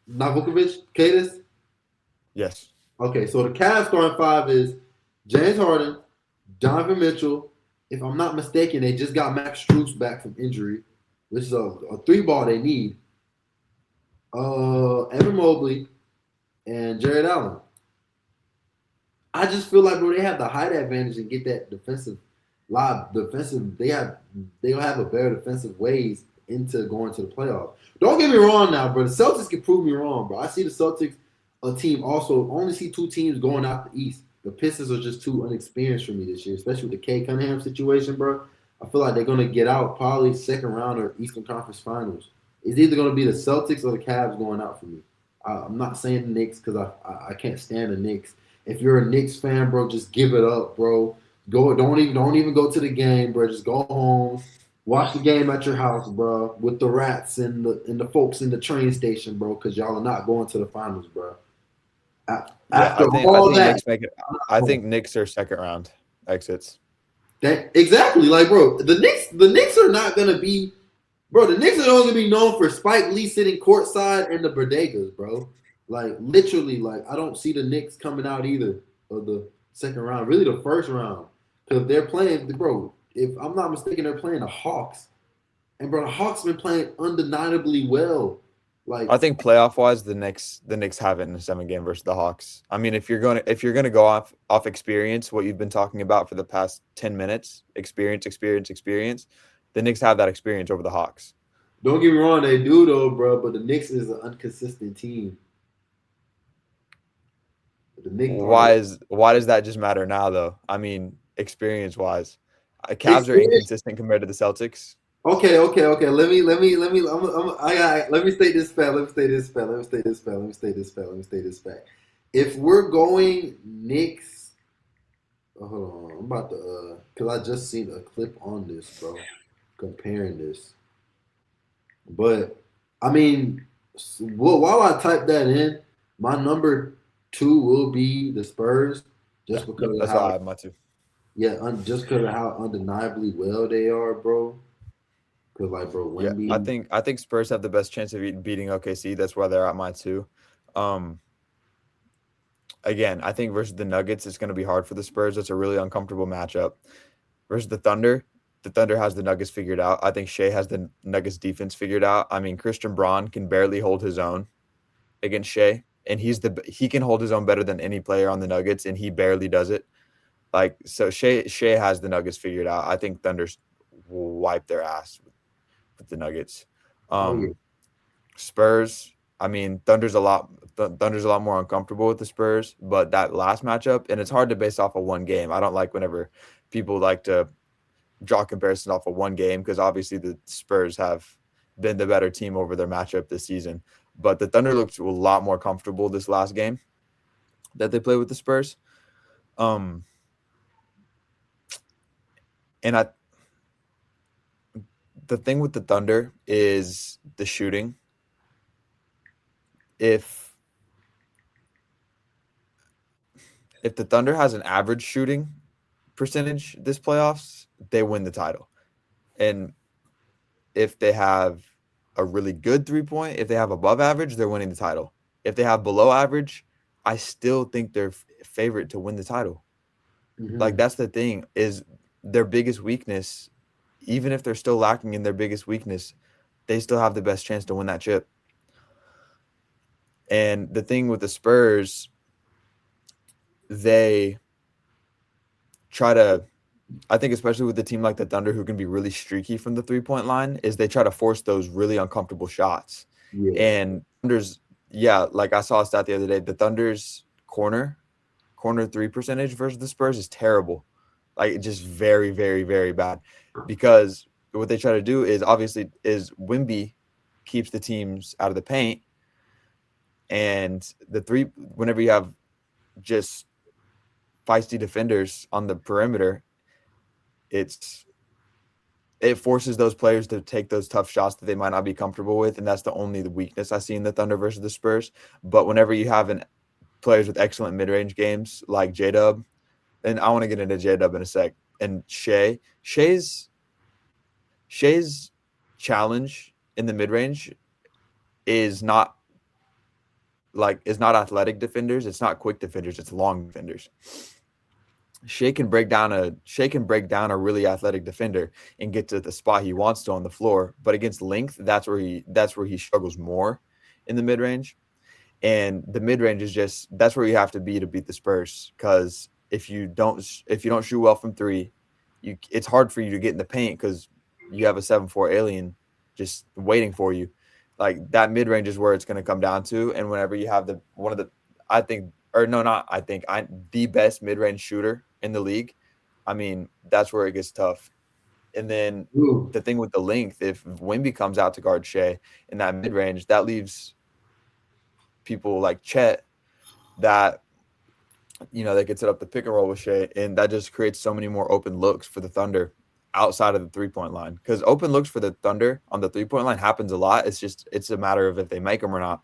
Not Vukovic, Kadis? Yes. Okay, so the Cavs starting five is James Harden, Donovan Mitchell. If I'm not mistaken, they just got Max Strus back from injury, which is a three ball they need. Evan Mobley and Jared Allen. I just feel like, bro, they have the height advantage and get that defensive. They'll have a better defensive ways into going to the playoffs. Don't get me wrong now, bro. The Celtics can prove me wrong, bro. I see the Celtics a team also only see two teams going out the East. The Pistons are just too unexperienced for me this year, especially with the Kay Cunningham situation, bro. I feel like they're gonna get out probably second round or Eastern Conference Finals. It's either gonna be the Celtics or the Cavs going out for me. I'm not saying the Knicks because I can't stand the Knicks. If you're a Knicks fan, bro, just give it up, bro. Don't even go to the game, bro. Just go home. Watch the game at your house, bro, with the rats and the folks in the train station, bro, because y'all are not going to the finals, bro. I think Knicks are second round exits. Exactly, like, bro, the Knicks are not gonna be, bro. The Knicks are only gonna be known for Spike Lee sitting courtside and the bodegas, bro. Like, literally, like, I don't see the Knicks coming out either of the second round, really the first round, because they're playing, bro. If I'm not mistaken, they're playing the Hawks, and bro, the Hawks been playing undeniably well. Like, I think playoff wise, the Knicks have it in a 7-game versus the Hawks. I mean, if you're gonna go off experience, what you've been talking about for the past 10 minutes, experience, the Knicks have that experience over the Hawks. Don't get me wrong, they do though, bro. But the Knicks is an inconsistent team. Why does that just matter now, though? I mean, experience wise, Cavs are inconsistent compared to the Celtics. Okay. Let me state this fact. If we're going Knicks, hold on, I'm about to because I just seen a clip on this, bro, comparing this. But I mean, while I type that in, my number 2 will be the Spurs, just because that's how I have my 2. Yeah, just because of how undeniably well they are, bro. Because, like, bro, Wemby, I think Spurs have the best chance of beating OKC. That's why they're at my 2. Again, I think versus the Nuggets, it's going to be hard for the Spurs. It's a really uncomfortable matchup. Versus the Thunder has the Nuggets figured out. I think Shea has the Nuggets defense figured out. I mean, Christian Braun can barely hold his own against Shea, and he can hold his own better than any player on the Nuggets, and he barely does it. Like, so Shea has the Nuggets figured out. I think Thunders will wipe their ass with the Nuggets. Spurs, I mean, Thunder's a lot more uncomfortable with the Spurs, but that last matchup, and it's hard to base off of one game. I don't like whenever people like to draw comparisons off of one game, because obviously the Spurs have been the better team over their matchup this season. But the Thunder looked a lot more comfortable this last game that they played with the Spurs. And the thing with the Thunder is the shooting. If the Thunder has an average shooting percentage this playoffs, they win the title. And if they have a really good 3-point, if they have above average, they're winning the title. If they have below average, I still think they're favorite to win the title. Mm-hmm. Like, that's the thing, is their biggest weakness, even if they're still lacking in their biggest weakness, they still have the best chance to win that chip. And the thing with the Spurs, they try to, I think especially with a team like the Thunder, who can be really streaky from the 3-point line, is they try to force those really uncomfortable shots. Yeah. And Thunder's, like I saw a stat the other day, the Thunder's corner 3 percentage versus the Spurs is terrible. Like, just very, very, very bad. Because what they try to do is Wemby keeps the teams out of the paint. And whenever you have just feisty defenders on the perimeter, it forces those players to take those tough shots that they might not be comfortable with. And that's the weakness I see in the Thunder versus the Spurs. But whenever you have players with excellent mid-range games like J-Dub and I want to get into J-Dub in a sec. And Shay's challenge in the mid-range is not athletic defenders. It's not quick defenders. It's long defenders. Shay can break down a really athletic defender and get to the spot he wants to on the floor. But against length, that's where he struggles more in the mid-range. And the mid-range is that's where you have to beat the Spurs, because if you don't shoot well from three, it's hard for you to get in the paint because you have a 7'4" alien just waiting for you. Like, that mid-range is where it's going to come down to. And whenever you have the best mid-range shooter in the league, I mean, that's where it gets tough. And then the thing with the length, if Wemby comes out to guard Shea in that mid-range, that leaves people like Chet that, they could set up the pick and roll with Shea, and that just creates so many more open looks for the Thunder outside of the three-point line. Because open looks for the Thunder on the three-point line happens a lot. It's a matter of if they make them or not.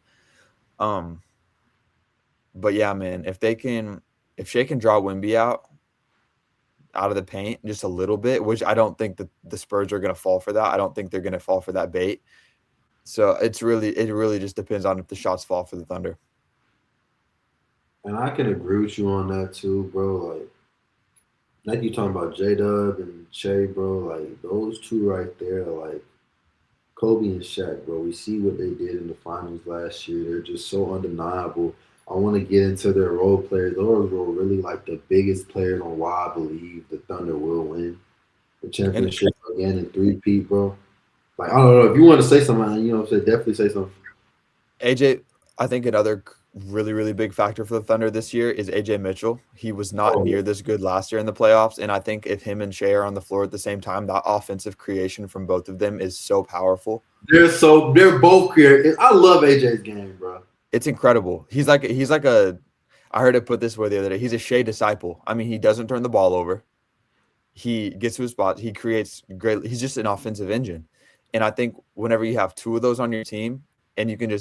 But yeah, man, if Shea can draw Wemby out of the paint just a little bit, which I don't think that the Spurs are going to fall for that. I don't think they're going to fall for that bait. So it really just depends on if the shots fall for the Thunder. And I can agree with you on that too, bro. Like you talking about J-Dub and Shea, bro. Like, those two right there, like Kobe and Shaq, bro. We see what they did in the finals last year. They're just so undeniable. I want to get into their role players. Those were really like the biggest players on why I believe the Thunder will win the championship again in three-peat, bro. Like, I don't know if you want to say something, definitely say something. AJ, I think another really, really big factor for the Thunder this year is AJ Mitchell. He was not near this good last year in the playoffs, and I think if him and Shea are on the floor at the same time, that offensive creation from both of them is so powerful. They're both creative. I love AJ's game, bro. It's incredible. He's like a I heard it put this way the other day. He's a Shea disciple. I mean, he doesn't turn the ball over. He gets to his spot. He creates great. He's just an offensive engine. And I think whenever you have two of those on your team, and you can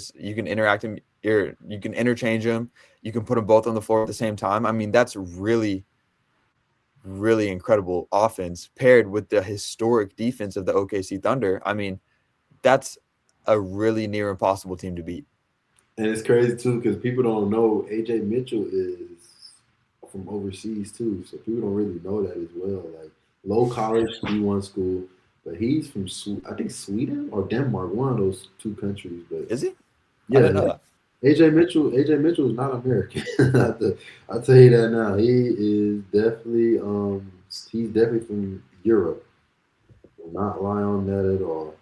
interact them, you can interchange them, you can put them both on the floor at the same time. I mean, that's really, really incredible offense paired with the historic defense of the OKC Thunder. I mean, that's a really near impossible team to beat. And it's crazy too, because people don't know AJ Mitchell is from overseas too, so people don't really know that as well. Like, low college D1 school, but he's from I think Sweden or Denmark, one of those two countries. But is he? Yeah, I didn't know that. AJ Mitchell is not American. I'll tell you that now. He is definitely he's definitely from Europe. Will not lie on that at all.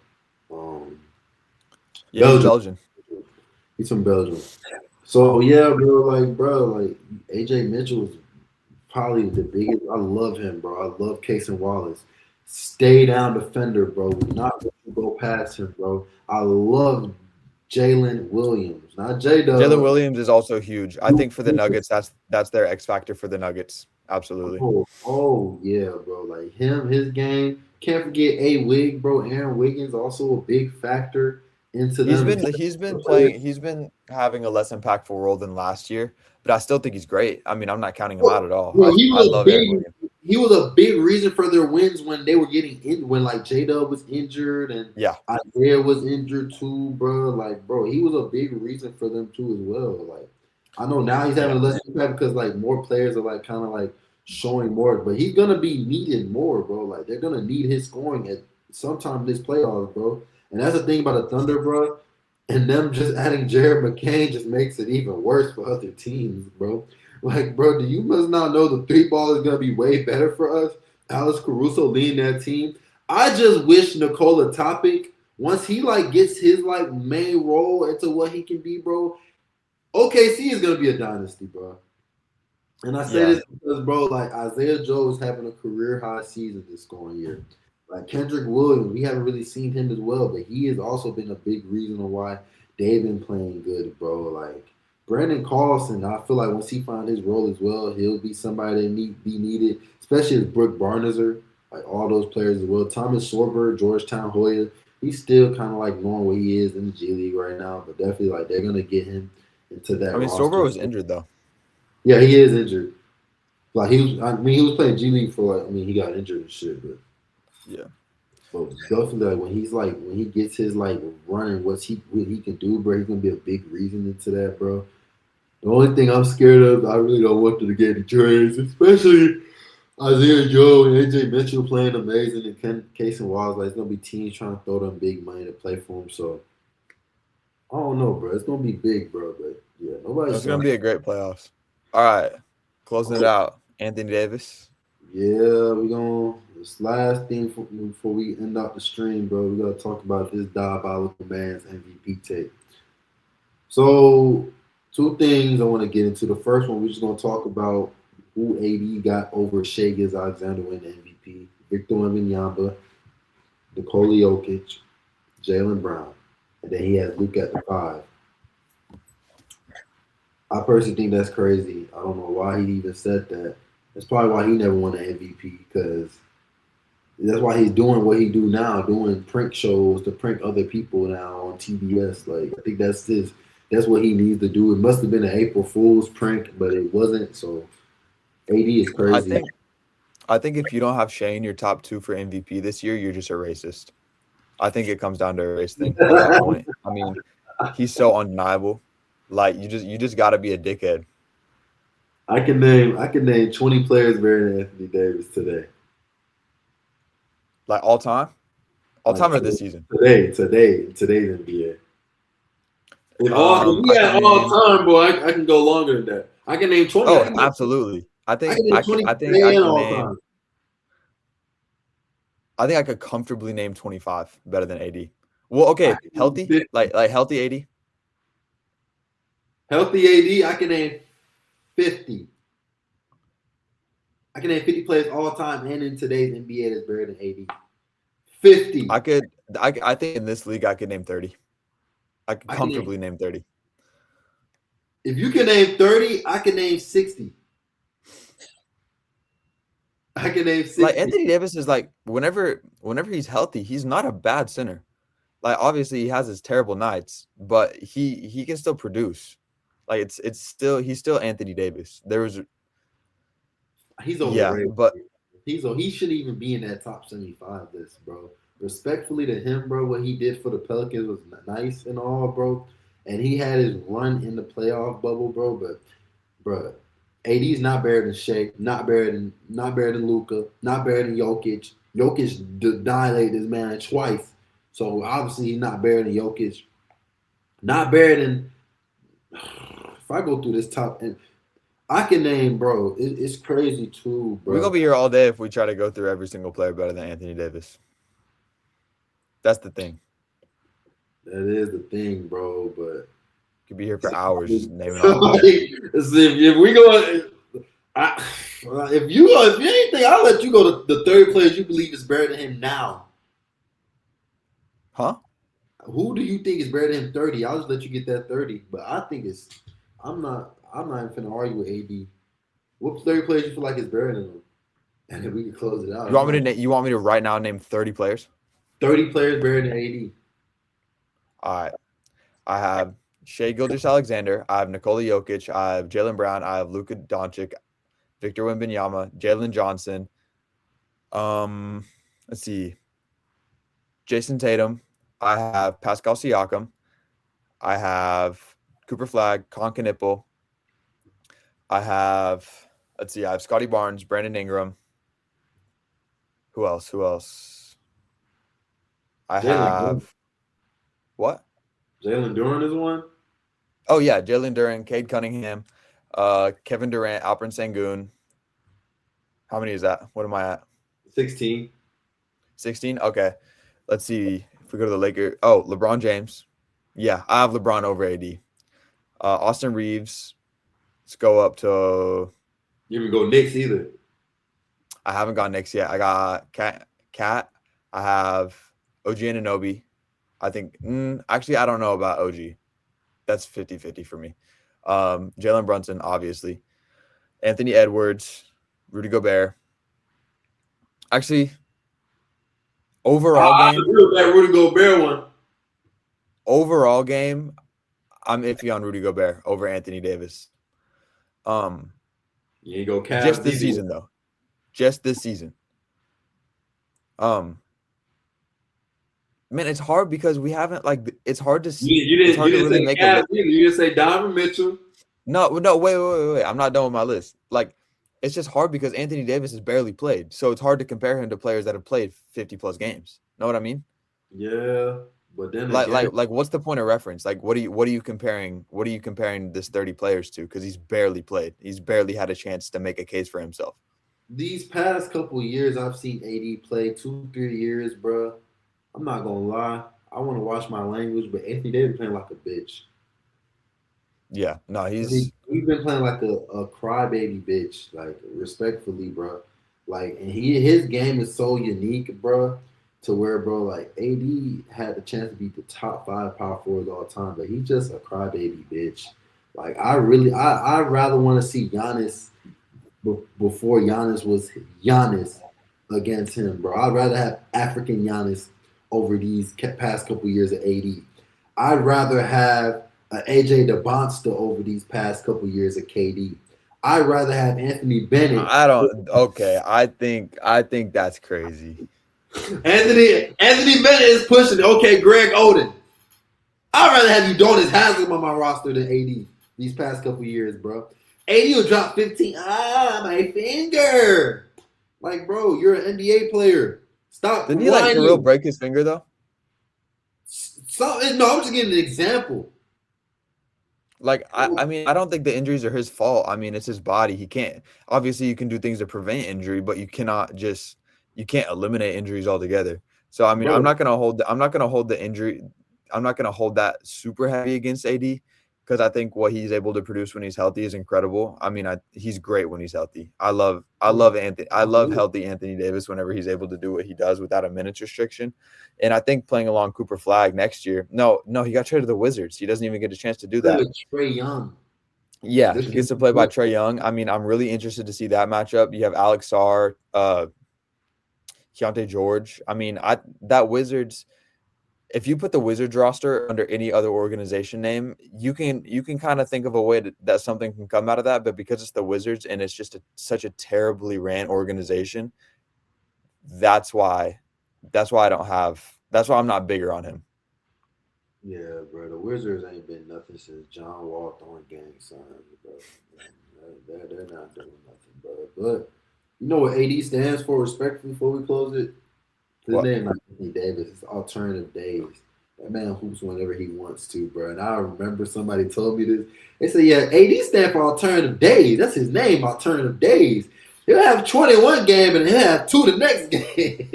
Belgian. He's from Belgium. So yeah, bro, AJ Mitchell is probably the biggest. I love him, bro. I love Casey Wallace. Stay down defender, bro. Not let you go past him, bro. I love Jalen Williams, not J-Dub. Jalen Williams is also huge. I think for the Nuggets, that's their X factor for the Nuggets. Absolutely. Oh yeah, bro. Like him, his game. Can't forget A-Wig, bro. Aaron Wiggins also a big factor into them. He's been playing. He's been having a less impactful role than last year, but I still think he's great. I mean, I'm not counting him out at all. Well, I love Aaron Wiggins. He was a big reason for their wins when they were getting in, when like J-Dub was injured and Isaiah was injured too, bro. Like, bro, he was a big reason for them too as well. Like, I know now he's having less impact because like more players are like kind of like showing more, but he's gonna be needed more, bro. Like, they're gonna need his scoring at sometime this playoffs, bro. And that's the thing about the Thunder, bro. And them just adding Jared McCain just makes it even worse for other teams, bro. Like, bro, you must not know the three ball is going to be way better for us. Alex Caruso leading that team. I just wish Nikola Topic, once he, like, gets his, like, main role into what he can be, bro, OKC is going to be a dynasty, bro. And I say this because, bro, like, Isaiah Joe is having a career-high season this scoring year. Like, Kendrick Williams, we haven't really seen him as well, but he has also been a big reason on why they've been playing good, bro. Like, Brandon Carlson, I feel like once he finds his role as well, he'll be somebody that be needed, especially as Brooke Barneser, like all those players as well. Thomas Sorber, Georgetown Hoya, he's still kind of like knowing where he is in the G League right now, but definitely like they're going to get him into that. I mean, Sorber was injured though. Yeah, he is injured. Like he was playing G League for like, he got injured and shit, but Yeah. but definitely like when he gets his like running, what he can do, bro, he's gonna be a big reason into that, bro. The only thing I'm scared of, I really don't want them to get the trades, especially Isaiah Joe and AJ Mitchell playing amazing, and Case and Walls. Like, it's gonna be teams trying to throw them big money to play for him. So I don't know, bro. It's gonna be big, bro. But yeah, nobody's It's gonna be a great playoffs. All right, closing it out. Anthony Davis. Yeah, this last thing before we end out the stream, bro. We gotta talk about this diabolical man's MVP tape. So, two things I want to get into. The first one, we're just gonna talk about who AD got over Shai Gilgeous-Alexander winning MVP. Victor Wembanyama, Nikola Jokic, Jaylen Brown, and then he has Luke at the 5. I personally think that's crazy. I don't know why he even said that. That's probably why he never won an MVP, because that's why he's doing what he do now, doing prank shows to prank other people now on TBS. Like, I think that's what he needs to do. It must have been an April Fool's prank, but it wasn't. So AD is crazy. I think if you don't have Shai in your top 2 for MVP this year, you're just a racist. I think it comes down to a race thing at that point. I mean, he's so undeniable. Like, you just got to be a dickhead. I can name 20 players better than Anthony Davis today. Like all time or this season? Today's NBA. If all time, boy, I can go longer than that. I can name 20. Oh, absolutely. I think I could comfortably name 25 better than AD. Well, okay, healthy, like healthy AD. Healthy AD, I can name 50. I can name 50 players all time and in today's NBA that's better than AD. 50. I think in this league I could name 30. I could comfortably name 30. If you can name 30, I can name 60. I can name 60. Like, Anthony Davis is like, whenever he's healthy, he's not a bad center. Like, obviously he has his terrible nights, but he can still produce. Like, he's still Anthony Davis. He's overrated. But he shouldn't even be in that top 75 list, bro. Respectfully to him, bro, what he did for the Pelicans was nice and all, bro. And he had his run in the playoff bubble, bro. But, bro, AD's not better than Shai, not better than Luka, not better than Jokic. Jokic dilated this man twice, so obviously he's not better than Jokic. Not better than. If I go through this top, and I can name, bro. It's crazy too, bro. We're gonna be here all day if we try to go through every single player better than Anthony Davis. That's the thing. That is the thing, bro. But could be here for hours just naming all. If we go, if anything, I'll let you go to the 30 players you believe is better than him now. Huh? Who do you think is better than him 30? I'll just let you get that 30. But I think I'm not even finna argue with AD. What 30 players you feel like is better than him? And then we can close it out. You want me to right now name 30 players? 30 players better than AD. All right. I have Shai Gilgeous-Alexander. I have Nikola Jokic. I have Jaylen Brown. I have Luka Doncic, Victor Wembanyama, Jalen Johnson. Let's see. Jason Tatum. I have Pascal Siakam. I have Cooper Flagg, Con Knipple. I have Scotty Barnes, Brandon Ingram. Who else? I have what? Jalen Duren is one. Oh yeah, Jalen Duren, Cade Cunningham, Kevin Durant, Alperen Sengun. How many is that? What am I at? 16. 16? Okay. Let's see. If we go to the Lakers. Oh, LeBron James. Yeah, I have LeBron over AD. Austin Reeves. Let's go up to. You haven't go Knicks either. I haven't gone Knicks yet. I got Cat. I have OG Anunoby. I think. Actually, I don't know about OG. That's 50-50 for me. Jalen Brunson, obviously. Anthony Edwards. Rudy Gobert. Actually, overall game. That Rudy Gobert one. Overall game, I'm iffy on Rudy Gobert over Anthony Davis. You ain't go Cavs Just this either. season, though. Just this season. Man, it's hard because we haven't it's hard to You didn't really say make Cavs either. You didn't say Donovan Mitchell. No, wait. I'm not done with my list. Like, it's just hard because Anthony Davis has barely played, so it's hard to compare him to players that have played 50 plus games. Know what I mean? Yeah, but then Like, what's the point of reference? Like, what are you comparing? What are you comparing this 30 players to? Because he's barely played. He's barely had a chance to make a case for himself. these past couple of years, I've seen AD play 2-3 years, bro. I'm not gonna lie. I want to watch my language, but Anthony Davis playing like a bitch. Yeah, no, he's been playing like a crybaby bitch, like respectfully, bro. Like, and his game is so unique, bro, to where, bro, like AD had the chance to be the top 5 power forwards all time, but he's just a crybaby bitch. Like, I rather want to see Giannis before Giannis was Giannis against him, bro. I'd rather have African Giannis over these past couple years of AD. I'd rather have AJ DeBonsta over these past couple years of KD. I'd rather have Anthony Bennett. I think that's crazy. Anthony Bennett is pushing it. Okay, Greg Oden. I'd rather have Udonis Haslem on my roster than AD these past couple years, bro. AD will drop 15. My finger. Like, bro, you're an NBA player. Stop. Didn't he for real break his finger though? No, I'm just giving an example. Like, I mean, I don't think the injuries are his fault. I mean, it's his body. He can't. Obviously, you can do things to prevent injury, but you can't eliminate injuries altogether. So, I mean, Bro. I'm not gonna hold the injury. I'm not gonna hold that super heavy against AD because I think what he's able to produce when he's healthy is incredible. I mean, he's great when he's healthy. I love Anthony. I love healthy Anthony Davis whenever he's able to do what he does without a minutes restriction. And I think playing along Cooper Flag next year. No, he got traded to the Wizards. He doesn't even get a chance to do that. Trae Young. Yeah, he gets to play by Trae Young. I mean, I'm really interested to see that matchup. You have Alex Sarr, Keontae George. I mean, that Wizards. If you put the Wizards roster under any other organization name, you can kind of think of a way that something can come out of that. But because it's the Wizards and it's just such a terribly ran organization, that's why I'm not bigger on him. Yeah, bro. The Wizards ain't been nothing since John Wall throwing gang signs, bro. They're not doing nothing, bro. But you know what AD stands for, respectfully, before we close it? His name is Anthony Davis. It's alternative days. That man hoops whenever he wants to, bro. And I remember somebody told me this. They said, yeah, AD stands for alternative days. That's his name, alternative days. He'll have 21 game and he'll have 2 the next game.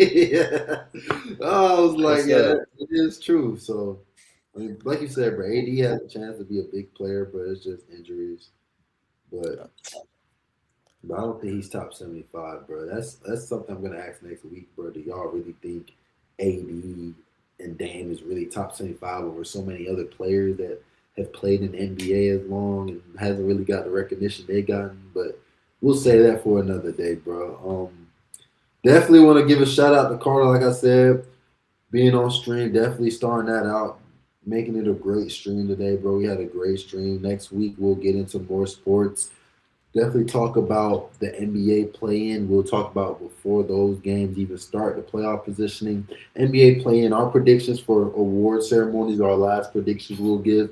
I was like, yeah, it is true. So, I mean, like you said, bro, AD has a chance to be a big player, but it's just injuries. But I don't think he's top 75, bro. That's something I'm gonna ask next week, bro. Do y'all really think AD and Dame is really top 75 over so many other players that have played in the NBA as long and hasn't really got the recognition they gotten? But we'll say that for another day, bro. Definitely want to give a shout out to Carter, like I said, being on stream, definitely starting that out, making it a great stream today, bro. We had a great stream. Next week we'll get into more sports. Definitely talk about the NBA play-in. We'll talk about before those games even start, the playoff positioning. NBA play-in, our predictions for award ceremonies, our last predictions we'll give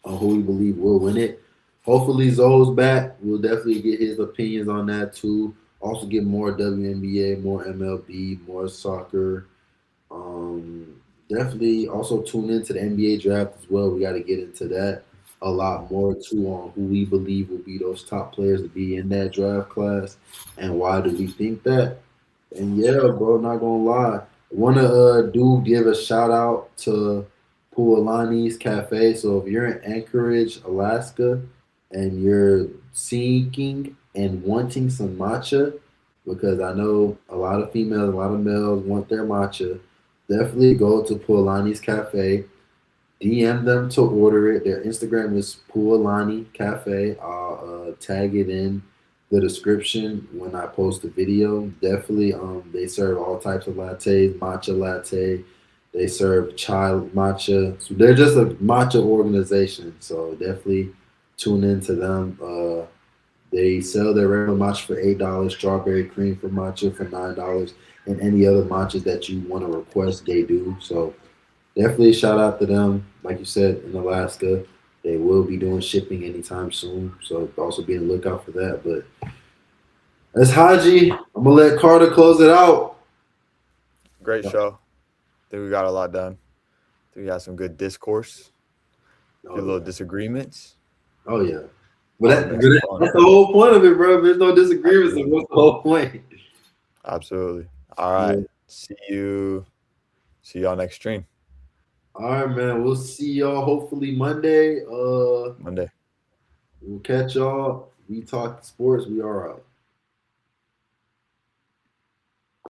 on who we believe will win it. Hopefully Zoe's back. We'll definitely get his opinions on that too. Also get more WNBA, more MLB, more soccer. Definitely also tune into the NBA draft as well. We got to get into that a lot more too on who we believe will be those top players to be in that draft class and why do we think that. And yeah, bro, not gonna lie, I wanna give a shout out to Pualani's Cafe. So if you're in Anchorage, Alaska, and you're seeking and wanting some matcha, because I know a lot of females, a lot of males want their matcha, definitely go to Pualani's Cafe. DM them to order it. Their Instagram is Pualani Cafe. I'll tag it in the description when I post the video. Definitely, they serve all types of lattes, matcha latte. They serve chai matcha. So they're just a matcha organization. So definitely tune into them. They sell their regular matcha for $8, strawberry cream for matcha for $9, and any other matchas that you want to request, they do. So definitely shout out to them. Like you said, in Alaska, they will be doing shipping anytime soon. So also be on the lookout for that. But that's Haji. I'm gonna let Carter close it out. Great show. I think we got a lot done. I think we had some good discourse, a few little disagreements. Oh yeah. But that's the whole point of it, bro. There's no disagreements. So what's the whole point? Absolutely. All right. Yeah. See y'all next stream. All right, man. We'll see y'all hopefully Monday. Monday. We'll catch y'all. We talk sports. We are out.